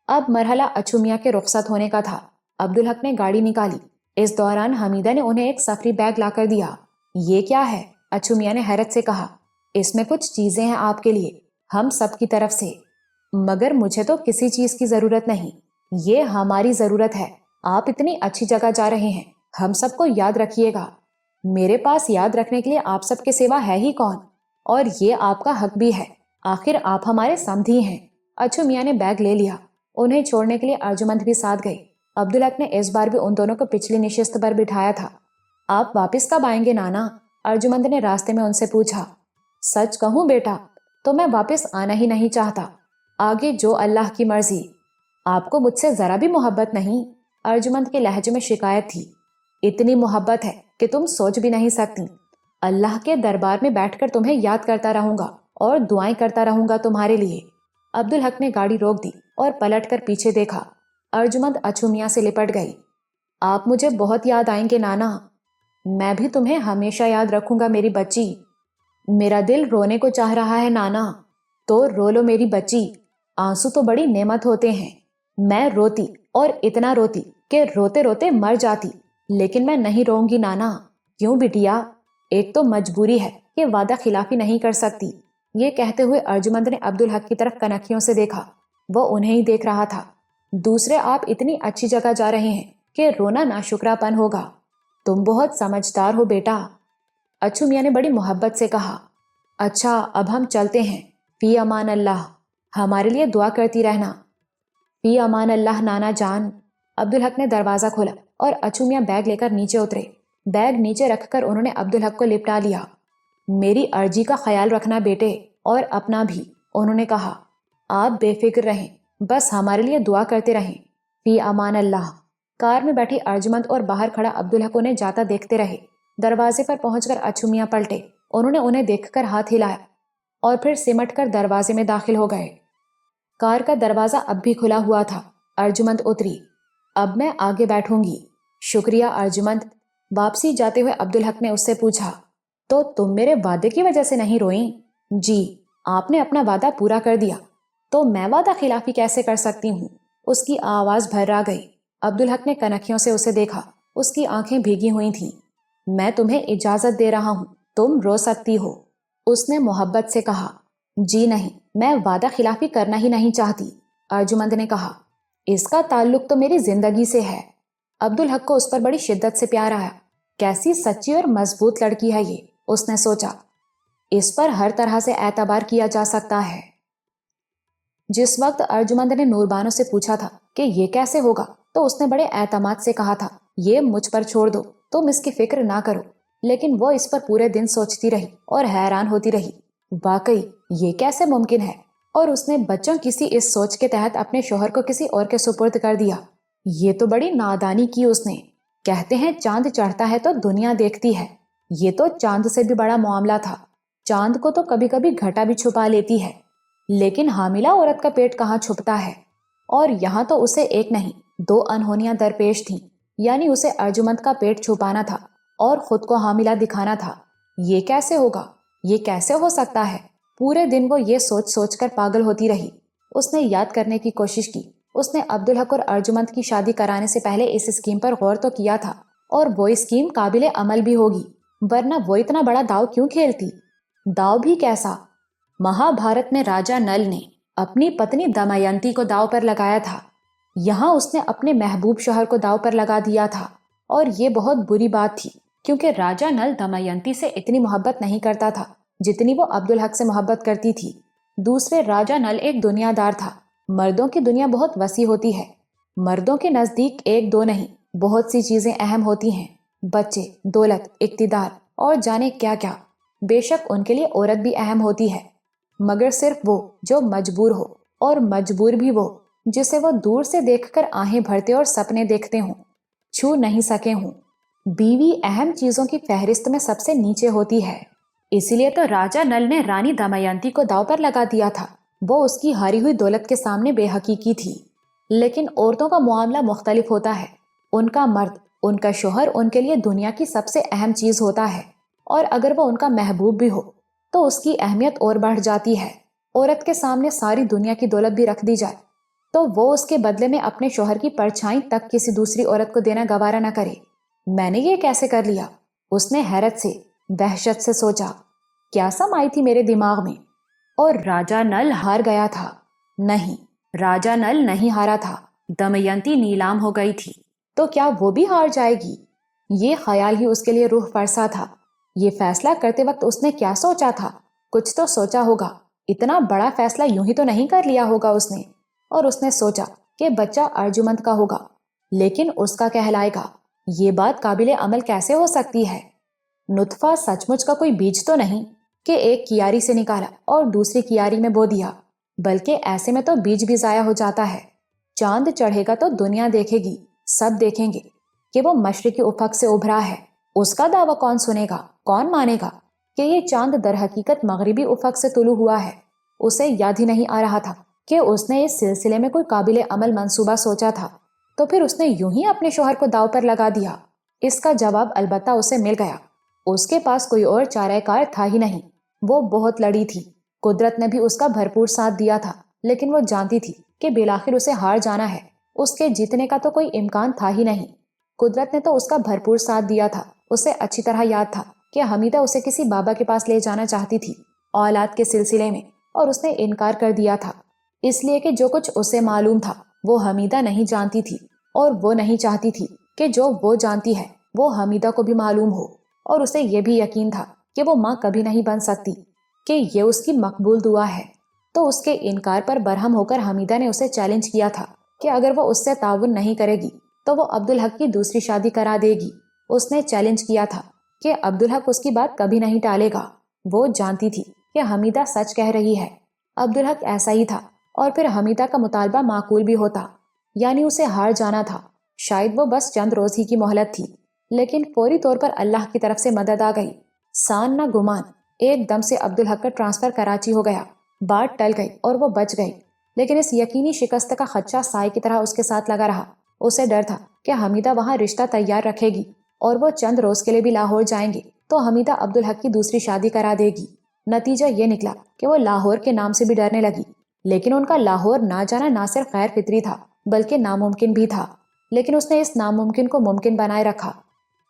اب مرحلہ اچھو میاں کے رخصت ہونے کا تھا۔ عبدالحق نے گاڑی نکالی، اس دوران حمیدہ نے انہیں ایک سفری بیگ لا کر دیا۔ یہ کیا ہے؟ اچھو میاں نے حیرت سے کہا۔ اس میں کچھ چیزیں ہیں آپ کے لیے، ہم سب کی طرف سے۔ مگر مجھے تو کسی چیز کی ضرورت نہیں، یہ ہماری ضرورت ہے۔ آپ اتنی اچھی جگہ جا رہے ہیں، ہم سب کو یاد رکھیے گا۔ میرے پاس یاد رکھنے کے لیے آپ سب کے سوا ہے ہی کون؟ اور یہ آپ کا حق بھی ہے، آخر آپ ہمارے سمدھی ہیں۔ اچھو میاں نے بیگ لے لیا، انہیں چھوڑنے کے لیے ارجمند بھی ساتھ گئی۔ عبدالحق نے اس بار بھی ان دونوں کو پچھلی نشست پر بٹھایا تھا۔ آپ واپس کب آئیں گے نانا؟ ارجمند نے راستے میں ان سے پوچھا۔ سچ کہوں بیٹا تو میں واپس آنا ہی نہیں چاہتا، آگے جو اللہ کی مرضی۔ آپ کو مجھ سے ذرا بھی محبت نہیں؟ ارجمند کے لہجے میں شکایت تھی۔ اتنی محبت ہے کہ تم سوچ بھی نہیں سکتی۔ اللہ کے دربار میں بیٹھ کر تمہیں یاد کرتا رہوں گا اور دعائیں کرتا رہوں گا تمہارے لیے۔ عبدالحق نے گاڑی روک دی اور پلٹ کر پیچھے دیکھا۔ ارجمند اچھو میاں سے لپٹ گئی۔ آپ مجھے بہت یاد آئیں گے نانا۔ میں بھی تمہیں ہمیشہ یاد رکھوں گا میری بچی۔ میرا دل رونے کو چاہ رہا ہے نانا، تو رو لو میری بچی، آنسو تو بڑی نعمت ہوتے ہیں۔ میں روتی اور اتنا روتی کہ روتے روتے مر جاتی، لیکن میں نہیں روؤں گی نانا۔ کیوں بٹیا؟ ایک تو مجبوری ہے کہ وعدہ خلافی نہیں کر سکتی۔ یہ کہتے ہوئے ارجمند نے عبدالحق کی طرف کنکھیوں سے دیکھا، وہ انہیں ہی دیکھ رہا تھا۔ دوسرے آپ اتنی اچھی جگہ جا رہے ہیں کہ رونا ناشکرا پن ہوگا۔ تم بہت سمجھدار ہو بیٹا، اچھو میاں نے بڑی محبت سے کہا۔ اچھا اب ہم چلتے ہیں، فی امان اللہ، ہمارے لیے دعا کرتی رہنا۔ فی امان اللہ نانا جان۔ عبدالحق نے دروازہ کھولا اور اچھو میاں بیگ لے کر نیچے اترے۔ بیگ نیچے رکھ کر انہوں نے عبدالحق کو لپٹا لیا۔ میری ارجی کا خیال رکھنا بیٹے، اور اپنا بھی، انہوں نے کہا۔ آپ بے فکر رہیں، بس ہمارے لیے دعا کرتے رہیں، فی امان اللہ۔ کار میں بیٹھی ارجمند اور باہر کھڑا عبدالحق انہیں جاتا دیکھتے رہے۔ دروازے پر پہنچ کر اچھو میاں پلٹے، انہوں نے انہیں دیکھ کر ہاتھ ہلایا اور پھر سمٹ کر دروازے میں داخل ہو گئے۔ کار کا دروازہ اب بھی کھلا ہوا تھا۔ ارجمند اتری۔ اب میں آگے بیٹھوں گی۔ شکریہ ارجمند۔ واپسی جاتے ہوئے عبدالحق نے اس سے پوچھا، تو تم میرے وعدے کی وجہ سے نہیں روئیں؟ جی، آپ نے اپنا وعدہ پورا کر دیا، تو میں وعدہ خلافی کیسے کر سکتی ہوں؟ اس کی آواز بھر آ گئی۔ عبدالحق نے کنکھیوں سے اسے دیکھا، اس کی آنکھیں بھیگی ہوئی تھیں۔ میں تمہیں اجازت دے رہا ہوں، تم رو سکتی ہو، اس نے محبت سے کہا۔ جی نہیں، میں وعدہ خلافی کرنا ہی نہیں چاہتی، ارجمند نے کہا۔ اس کا تعلق تو میری زندگی سے ہے۔ عبدالحق کو اس پر بڑی شدت سے پیار آیا۔ کیسی سچی اور مضبوط لڑکی ہے یہ، اس نے سوچا۔ اس پر ہر طرح سے اعتبار کیا جا سکتا ہے۔ جس وقت ارجمند نے نوربانو سے پوچھا تھا کہ یہ کیسے ہوگا، تو اس نے بڑے اعتماد سے کہا تھا، یہ مجھ پر چھوڑ دو، تم اس کی فکر نہ کرو۔ لیکن وہ اس پر پورے دن سوچتی رہی اور حیران ہوتی رہی، واقعی یہ کیسے ممکن ہے؟ اور اس نے بچوں کسی اس سوچ کے تحت اپنے شوہر کو کسی اور کے سپرد کر دیا۔ یہ تو بڑی نادانی کی اس نے۔ کہتے ہیں چاند چڑھتا ہے تو دنیا دیکھتی ہے، یہ تو چاند سے بھی بڑا معاملہ تھا۔ چاند کو تو کبھی کبھی گھٹا بھی چھپا لیتی ہے، لیکن حاملہ عورت کا پیٹ کہاں چھپتا ہے؟ اور یہاں تو اسے ایک نہیں، دو انہونیاں درپیش تھیں، یعنی اسے ارجمند کا پیٹ چھپانا تھا اور خود کو حاملہ دکھانا تھا۔ یہ کیسے ہوگا؟ یہ کیسے ہو سکتا ہے؟ پورے دن وہ یہ سوچ سوچ کر پاگل ہوتی رہی۔ اس نے یاد کرنے کی کوشش کی، اس نے عبدالحق اور ارجمند کی شادی کرانے سے پہلے اس اسکیم پر غور تو کیا تھا، اور وہ اسکیم قابل عمل بھی ہوگی، ورنہ وہ اتنا بڑا داؤ کیوں کھیلتی؟ داؤ بھی کیسا؟ مہا بھارت میں راجا نل نے اپنی پتنی دمینتی کو داؤ پر لگایا تھا، یہاں اس نے اپنے محبوب شوہر کو داؤ پر لگا دیا تھا، اور یہ بہت بری بات تھی، کیونکہ راجا نل دمینتی سے اتنی محبت نہیں کرتا تھا جتنی وہ عبدالحق سے محبت کرتی تھی۔ دوسرے راجا نل ایک دنیا دار تھا۔ مردوں کی دنیا بہت وسیع ہوتی ہے، مردوں کے نزدیک ایک دو نہیں، بہت سی چیزیں اہم ہوتی ہیں، بچے، دولت، اقتدار اور جانے کیا کیا۔ بے شک ان کے لیے عورت بھی اہم ہوتی ہے، مگر صرف وہ جو مجبور ہو، اور مجبور بھی وہ جسے وہ دور سے دیکھ کر آہیں بھرتے اور سپنے دیکھتے ہوں، چھو نہیں سکے ہوں۔ بیوی اہم چیزوں کی فہرست میں سب سے نیچے ہوتی ہے، اسی لیے تو راجا نل نے رانی دمینتی کو داؤ پر لگا دیا تھا۔ وہ اس کی ہاری ہوئی دولت کے سامنے بے حقیقی تھی۔ لیکن عورتوں کا معاملہ مختلف ہوتا ہے، ان کا مرد، ان کا شوہر ان کے لیے دنیا کی سب سے اہم چیز ہوتا ہے، اور اگر وہ ان کا محبوب بھی ہو تو اس کی اہمیت اور بڑھ جاتی ہے۔ عورت کے سامنے ساری دنیا کی دولت بھی رکھ دی جائے تو وہ اس کے بدلے میں اپنے شوہر کی پرچھائی تک کسی دوسری عورت کو دینا گوارا نہ کرے۔ میں نے یہ کیسے کر لیا؟ اس نے حیرت سے، دہشت سے سوچا، کیا سم آئی تھی میرے دماغ میں؟ اور راجا نل ہار گیا تھا؟ نہیں، راجا نل نہیں ہارا تھا، دمینتی نیلام ہو گئی تھی، تو کیا وہ بھی ہار جائے گی؟ یہ خیال ہی اس کے لیے روح فرسا تھا۔ یہ فیصلہ کرتے وقت اس نے کیا سوچا تھا؟ کچھ تو سوچا ہوگا، اتنا بڑا فیصلہ یوں ہی تو نہیں کر لیا ہوگا اس نے۔ اور اس نے سوچا کہ بچہ ارجمند کا ہوگا، لیکن اس کا کہلائے گا۔ یہ بات قابل عمل کیسے ہو سکتی ہے؟ نطفہ سچ مچ کا کوئی بیج تو نہیں کہ ایک کیاری سے نکالا اور دوسری کیاری میں بو دیا، بلکہ ایسے میں تو بیج بھی ضائع ہو جاتا ہے۔ چاند چڑھے گا تو دنیا دیکھے گی، سب دیکھیں گے کہ وہ مشرقی افق سے ابھرا ہے۔ اس کا دعویٰ کون سنے گا، کون مانے گا کہ یہ چاند در حقیقت مغربی افق سے طلوع ہوا ہے؟ اسے یاد ہی نہیں آ رہا تھا کہ اس نے اس سلسلے میں کوئی قابل عمل منصوبہ سوچا تھا، تو پھر اس نے یوں ہی اپنے شوہر کو داؤ پر لگا دیا۔ اس کا جواب البتہ اسے مل گیا، اس کے پاس کوئی اور چارہ کار تھا ہی نہیں۔ وہ بہت لڑی تھی، قدرت نے بھی اس کا بھرپور ساتھ دیا تھا، لیکن وہ جانتی تھی کہ بالآخر اسے ہار جانا ہے، اس کے جیتنے کا تو کوئی امکان تھا ہی نہیں۔ قدرت نے تو اس کا بھرپور ساتھ دیا تھا۔ اسے اچھی طرح یاد تھا کہ حمیدہ اسے کسی بابا کے پاس لے جانا چاہتی تھی اولاد کے سلسلے میں، اور اس نے انکار کر دیا تھا، اس لیے کہ جو کچھ اسے معلوم تھا وہ حمیدہ نہیں جانتی تھی، اور وہ نہیں چاہتی تھی کہ جو وہ جانتی ہے وہ حمیدہ کو بھی معلوم ہو۔ اور اسے یہ بھی یقین تھا کہ وہ ماں کبھی نہیں بن سکتی، کہ یہ اس کی مقبول دعا ہے۔ تو اس کے انکار پر برہم ہو کر حمیدہ نے اسے چیلنج کیا تھا کہ اگر وہ اس سے تعاون نہیں کرے گی تو وہ عبدالحق کی دوسری شادی کرا دے گی۔ اس نے چیلنج کیا تھا کہ عبدالحق اس کی بات کبھی نہیں ٹالے گا۔ وہ جانتی تھی کہ حمیدہ سچ کہہ رہی ہے، عبدالحق ایسا ہی تھا، اور پھر حمیدہ کا مطالبہ معقول بھی ہوتا، یعنی اسے ہار جانا تھا۔ شاید وہ بس چند روز ہی کی مہلت تھی، لیکن فوری طور پر اللہ کی طرف سے مدد آ گئی۔ سان نہ گمان، ایک دم سے عبدالحق کا ٹرانسفر کراچی ہو گیا۔ بات ٹل گئی اور وہ بچ گئی، لیکن اس یقینی شکست کا خدشہ سائے کی طرح اس کے ساتھ لگا رہا۔ اسے ڈر تھا کہ حمیدہ وہاں رشتہ تیار رکھے گی، اور وہ چند روز کے لیے بھی لاہور جائیں گے تو حمیدہ عبدالحق کی دوسری شادی کرا دے گی۔ نتیجہ یہ نکلا کہ وہ لاہور کے نام سے بھی ڈرنے لگی، لیکن ان کا لاہور نہ جانا نہ صرف غیر فطری تھا بلکہ ناممکن بھی تھا، لیکن اس نے اس ناممکن کو ممکن بنائے رکھا،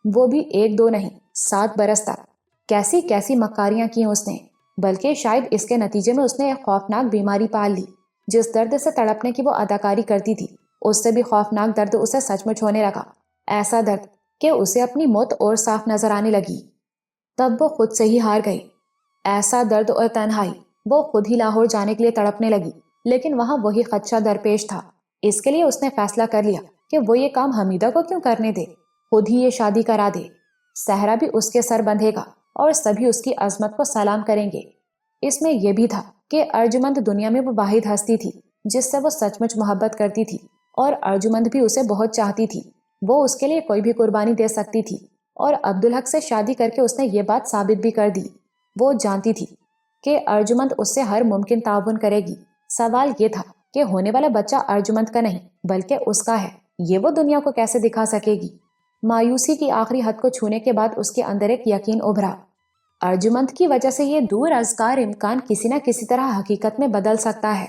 وہ بھی 1 2 نہیں 7 برس تک۔ کیسی کیسی مکاریاں کی اس نے، بلکہ شاید اس کے نتیجے میں اس نے ایک خوفناک بیماری پال لی۔ جس درد سے تڑپنے کی وہ اداکاری کرتی تھی، اس سے بھی خوفناک درد اسے سچ مچ ہونے لگا، ایسا درد کہ اسے اپنی موت اور صاف نظر آنے لگی۔ تب وہ خود سے ہی ہار گئی۔ ایسا درد اور تنہائی، وہ خود ہی لاہور جانے کے لیے تڑپنے لگی، لیکن وہاں وہی خدشہ درپیش تھا۔ اس کے لیے اس نے فیصلہ کر لیا کہ وہ یہ کام حمیدہ کو کیوں کرنے دے، خود ہی یہ شادی کرا دے۔ صحرا بھی اس کے سر بندھے گا اور سبھی اس کی عظمت کو سلام کریں گے۔ اس میں یہ بھی تھا کہ ارجمند دنیا میں وہ واحد ہستی تھی جس سے وہ سچ مچ محبت کرتی تھی، اور ارجمند بھی اسے بہت چاہتی تھی۔ وہ اس کے لیے کوئی بھی قربانی دے سکتی تھی، اور عبدالحق سے شادی کر کے اس نے یہ بات ثابت بھی کر دی۔ وہ جانتی تھی کہ ارجمند اس سے ہر ممکن تعاون کرے گی۔ سوال یہ تھا کہ ہونے والا بچہ ارجمند کا نہیں بلکہ اس کا ہے، یہ وہ دنیا کو کیسے دکھا سکے گی؟ مایوسی کی آخری حد کو چھونے کے بعد اس کے اندر ایک یقین ابھرا، ارجمند کی وجہ سے یہ دور ازگار امکان کسی نہ کسی طرح حقیقت میں بدل سکتا ہے۔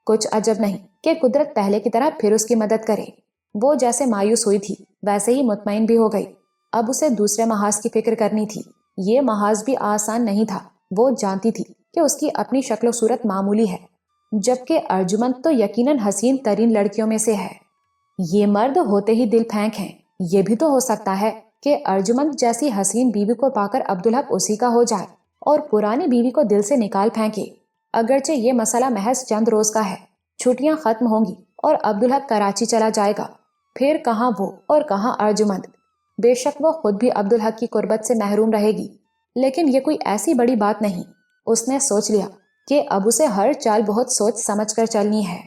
کچھ عجب نہیں کہ قدرت پہلے کی طرح پھر اس کی مدد کرے۔ وہ جیسے مایوس ہوئی تھی ویسے ہی مطمئن بھی ہو گئی۔ اب اسے دوسرے محاذ کی فکر کرنی تھی۔ یہ محاذ بھی آسان نہیں تھا۔ وہ جانتی تھی کہ اس کی اپنی شکل و صورت معمولی ہے، جبکہ ارجمند تو یقیناً حسین ترین لڑکیوں میں سے ہے۔ یہ مرد ہوتے ہی دل پھینک ہیں۔ یہ بھی تو ہو سکتا ہے کہ ارجمند جیسی حسین بیوی کو پا کر عبدالحق اسی کا ہو جائے اور پرانی بیوی کو دل سے نکال پھینکے۔ اگرچہ یہ مسئلہ محض چند روز کا ہے، چھٹیاں ختم ہوں گی اور عبدالحق کراچی چلا جائے گا، پھر کہاں وہ اور کہاں ارجمند۔ بے شک وہ خود بھی عبدالحق کی قربت سے محروم رہے گی، لیکن یہ کوئی ایسی بڑی بات نہیں۔ اس نے سوچ لیا کہ اب اسے ہر چال بہت سوچ سمجھ کر چلنی ہے۔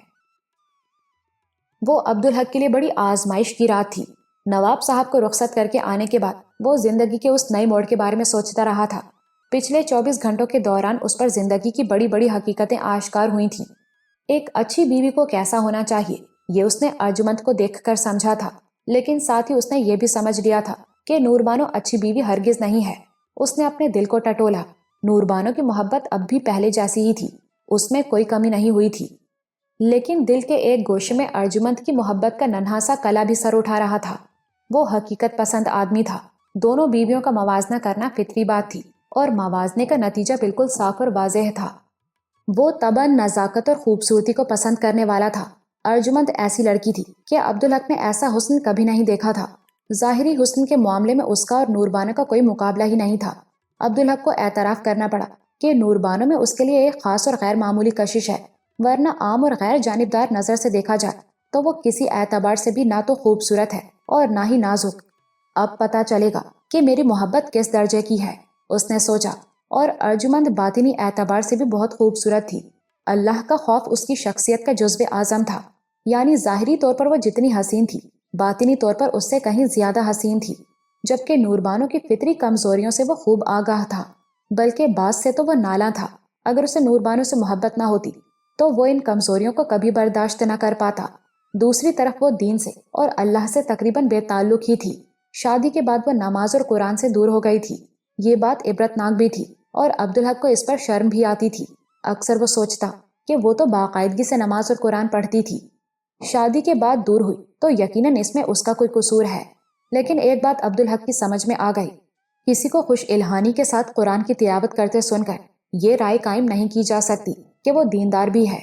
وہ عبدالحق کے لیے بڑی آزمائش کی رات تھی۔ نواب صاحب کو رخصت کر کے آنے کے بعد وہ زندگی کے اس نئے موڑ کے بارے میں سوچتا رہا تھا۔ پچھلے 24 گھنٹوں کے دوران اس پر زندگی کی بڑی بڑی حقیقتیں آشکار ہوئی تھیں۔ ایک اچھی بیوی کو کیسا ہونا چاہیے، یہ اس نے ارجمند کو دیکھ کر سمجھا تھا، لیکن ساتھ ہی اس نے یہ بھی سمجھ لیا تھا کہ نور بانو اچھی بیوی ہرگز نہیں ہے۔ اس نے اپنے دل کو ٹٹولا۔ نور بانو کی محبت اب بھی پہلے جیسی ہی تھی، اس میں کوئی کمی نہیں ہوئی تھی، لیکن دل کے ایک گوشے میں ارجمند کی محبت کا ننھا سا کلا بھی سر اٹھا رہا تھا۔ وہ حقیقت پسند آدمی تھا۔ دونوں بیویوں کا موازنہ کرنا فطری بات تھی، اور موازنے کا نتیجہ بالکل صاف اور واضح تھا۔ وہ طبعاً نزاکت اور خوبصورتی کو پسند کرنے والا تھا۔ ارجمند ایسی لڑکی تھی کہ عبدالحق نے ایسا حسن کبھی نہیں دیکھا تھا۔ ظاہری حسن کے معاملے میں اس کا اور نور بانو کا کوئی مقابلہ ہی نہیں تھا۔ عبدالحق کو اعتراف کرنا پڑا کہ نور بانو میں اس کے لیے ایک خاص اور غیر معمولی کشش ہے، ورنہ عام اور غیر جانبدار نظر سے دیکھا جائے تو وہ کسی اعتبار سے بھی نہ تو خوبصورت ہے اور نہ ہی نازک۔ اب پتہ چلے گا کہ میری محبت کس درجے کی ہے، اس نے سوچا۔ اور ارجمند باطنی اعتبار سے بھی بہت خوبصورت تھی۔ اللہ کا خوف اس کی شخصیت کا جزو اعظم تھا، یعنی ظاہری طور پر وہ جتنی حسین تھی، باطنی طور پر اس سے کہیں زیادہ حسین تھی۔ جبکہ نور بانو کی فطری کمزوریوں سے وہ خوب آگاہ تھا، بلکہ بعض سے تو وہ نالاں تھا۔ اگر اسے نور بانو سے محبت نہ ہوتی تو وہ ان کمزوریوں کو کبھی برداشت نہ کر پاتا۔ دوسری طرف وہ دین سے اور اللہ سے تقریباً بے تعلق ہی تھی۔ شادی کے بعد وہ نماز اور قرآن سے دور ہو گئی تھی۔ یہ بات عبرتناک بھی تھی، اور عبدالحق کو اس پر شرم بھی آتی تھی۔ اکثر وہ سوچتا کہ وہ تو باقاعدگی سے نماز اور قرآن پڑھتی تھی، شادی کے بعد دور ہوئی تو یقیناً اس میں اس کا کوئی قصور ہے۔ لیکن ایک بات عبدالحق کی سمجھ میں آ گئی، کسی کو خوش الہانی کے ساتھ قرآن کی تلاوت کرتے سن کر یہ رائے قائم نہیں کی جا سکتی کہ وہ دیندار بھی ہے۔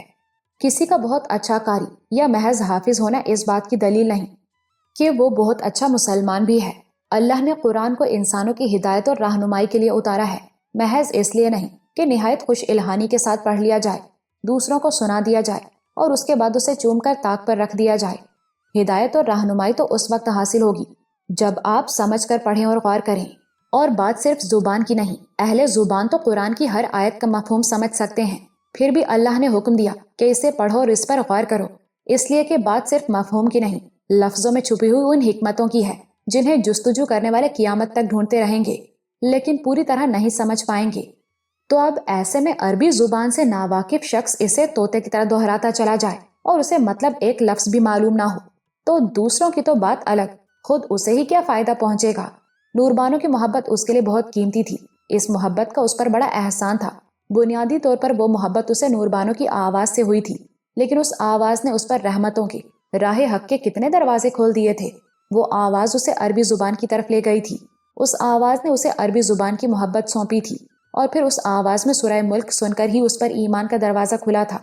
کسی کا بہت اچھا قاری یا محض حافظ ہونا اس بات کی دلیل نہیں کہ وہ بہت اچھا مسلمان بھی ہے۔ اللہ نے قرآن کو انسانوں کی ہدایت اور رہنمائی کے لیے اتارا ہے، محض اس لیے نہیں کہ نہایت خوش الہانی کے ساتھ پڑھ لیا جائے، دوسروں کو سنا دیا جائے اور اس کے بعد اسے چوم کر طاق پر رکھ دیا جائے۔ ہدایت اور رہنمائی تو اس وقت حاصل ہوگی جب آپ سمجھ کر پڑھیں اور غور کریں، اور بات صرف زبان کی نہیں۔ اہل زبان تو قرآن کی ہر آیت کا مفہوم سمجھ سکتے ہیں، پھر بھی اللہ نے حکم دیا کہ اسے پڑھو اور اس پر غور کرو، اس لیے کہ بات صرف مفہوم کی نہیں، لفظوں میں چھپی ہوئی ان حکمتوں کی ہے جنہیں جستجو کرنے والے قیامت تک ڈھونڈتے رہیں گے، لیکن پوری طرح نہیں سمجھ پائیں گے۔ تو اب ایسے میں عربی زبان سے ناواقف شخص اسے طوطے کی طرح دہراتا چلا جائے اور اسے مطلب ایک لفظ بھی معلوم نہ ہو تو دوسروں کی تو بات الگ، خود اسے ہی کیا فائدہ پہنچے گا۔ نور بانو کی محبت اس کے لیے بہت قیمتی تھی، اس محبت کا اس پر بڑا احسان تھا بنیادی طور پر وہ محبت اسے نوربانو کی آواز سے ہوئی تھی، لیکن اس آواز نے اس پر رحمتوں کے، راہ حق کے کتنے دروازے کھول دیے تھے۔ وہ آواز اسے عربی زبان کی طرف لے گئی تھی۔ اس آواز نے اسے عربی زبان کی محبت سونپی تھی، اور پھر اس آواز میں سورہ ملک سن کر ہی اس پر ایمان کا دروازہ کھلا تھا۔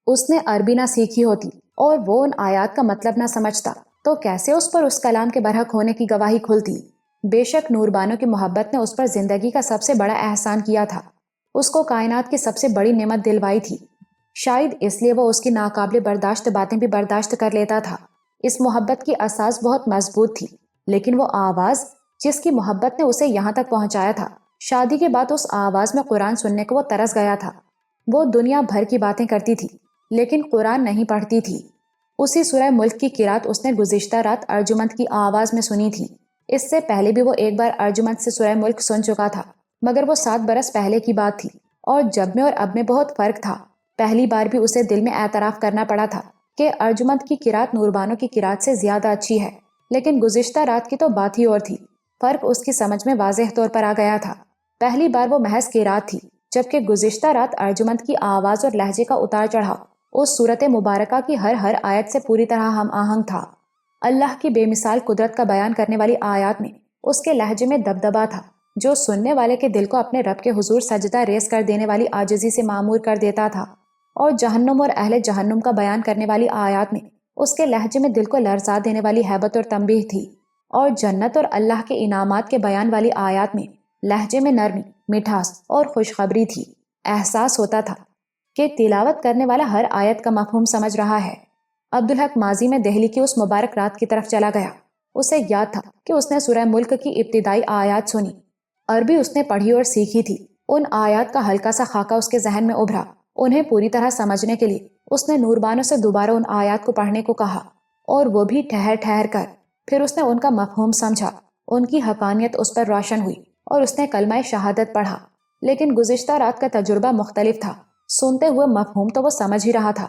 اس نے عربی نہ سیکھی ہوتی اور وہ ان آیات کا مطلب نہ سمجھتا تو کیسے اس پر اس کلام کے برحق ہونے کی گواہی کھلتی؟ بے شک نوربانو کی محبت نے اس پر زندگی کا سب سے بڑا احسان کیا تھا، اس کو کائنات کی سب سے بڑی نعمت دلوائی تھی۔ شاید اس لیے وہ اس کی ناقابل برداشت باتیں بھی برداشت کر لیتا تھا۔ اس محبت کی اساس بہت مضبوط تھی، لیکن وہ آواز جس کی محبت نے اسے یہاں تک پہنچایا تھا، شادی کے بعد اس آواز میں قرآن سننے کو وہ ترس گیا تھا۔ وہ دنیا بھر کی باتیں کرتی تھی لیکن قرآن نہیں پڑھتی تھی۔ اسی سورہ ملک کی قرات اس نے گزشتہ رات ارجمند کی آواز میں سنی تھی۔ اس سے پہلے بھی وہ ایک بار ارجمند سے سورہ ملک سن چکا تھا، مگر وہ 7 برس پہلے کی بات تھی اور جب میں اور اب میں بہت فرق تھا۔ پہلی بار بھی اسے دل میں اعتراف کرنا پڑا تھا کہ ارجمند کی قرات نوربانو کی قرات سے زیادہ اچھی ہے، لیکن گزشتہ رات کی تو بات ہی اور تھی۔ فرق اس کی سمجھ میں واضح طور پر آ گیا تھا۔ پہلی بار وہ محض قرات تھی، جبکہ گزشتہ رات ارجمند کی آواز اور لہجے کا اتار چڑھاؤ اس صورت مبارکہ کی ہر آیت سے پوری طرح ہم آہنگ تھا۔ اللہ کی بے مثال قدرت کا بیان کرنے والی آیات میں اس کے لہجے میں دبدبا تھا، جو سننے والے کے دل کو اپنے رب کے حضور سجدہ ریز کر دینے والی عاجزی سے معمور کر دیتا تھا۔ اور جہنم اور اہل جہنم کا بیان کرنے والی آیات میں اس کے لہجے میں دل کو لرزا دینے والی ہیبت اور تنبیہ تھی۔ اور جنت اور اللہ کے انعامات کے بیان والی آیات میں لہجے میں نرمی، مٹھاس اور خوشخبری تھی۔ احساس ہوتا تھا کہ تلاوت کرنے والا ہر آیت کا مفہوم سمجھ رہا ہے۔ عبدالحق ماضی میں دہلی کی اس مبارک رات کی طرف چلا گیا۔ اسے یاد تھا کہ اس نے سورہ ملک کی ابتدائی آیات سنی، عربی اس نے پڑھی اور سیکھی تھی۔ ان آیات کا ہلکا سا خاکہ اس کے ذہن میں ابھرا۔ انہیں پوری طرح سمجھنے کے لیے اس نے نوربانو سے دوبارہ ان آیات کو پڑھنے کو کہا، اور وہ بھی ٹھہر ٹھہر کر۔ پھر اس نے ان کا مفہوم سمجھا، ان کی حقانیت اس پر روشن ہوئی اور اس نے کلمہ شہادت پڑھا۔ لیکن گزشتہ رات کا تجربہ مختلف تھا۔ سنتے ہوئے مفہوم تو وہ سمجھ ہی رہا تھا،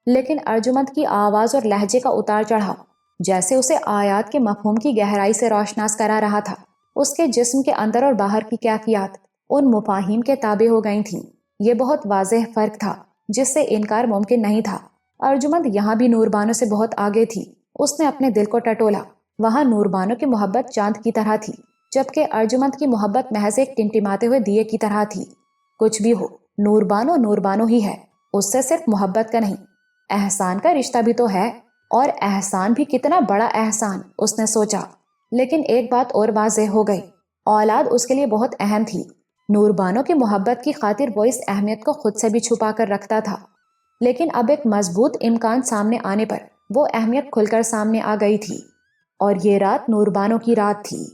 لیکن ارجمند کی آواز اور لہجے کا اتار چڑھاؤ جیسے اسے آیات کے مفہوم کی گہرائی سے روشناس کرا رہا تھا۔ اس کے جسم کے اندر اور باہر کی کیفیات ان مفاہیم کے تابع ہو گئی تھیں۔ یہ بہت واضح فرق تھا جس سے انکار ممکن نہیں تھا۔ ارجمند یہاں بھی نوربانو سے بہت آگے تھی۔ اس نے اپنے دل کو ٹٹولا۔ وہاں نوربانو کی محبت چاند کی طرح تھی، جبکہ ارجمند کی محبت محض ایک ٹمٹماتے ہوئے دیے کی طرح تھی۔ کچھ بھی ہو، نوربانو نوربانو ہی ہے، اس سے صرف محبت کا نہیں، احسان کا رشتہ بھی تو ہے، اور احسان بھی کتنا بڑا احسان، اس نے سوچا۔ لیکن ایک بات اور واضح ہو گئی، اولاد اس کے لیے بہت اہم تھی۔ نوربانو کی محبت کی خاطر وہ اس اہمیت کو خود سے بھی چھپا کر رکھتا تھا، لیکن اب ایک مضبوط امکان سامنے آنے پر وہ اہمیت کھل کر سامنے آ گئی تھی، اور یہ رات نوربانو کی رات تھی۔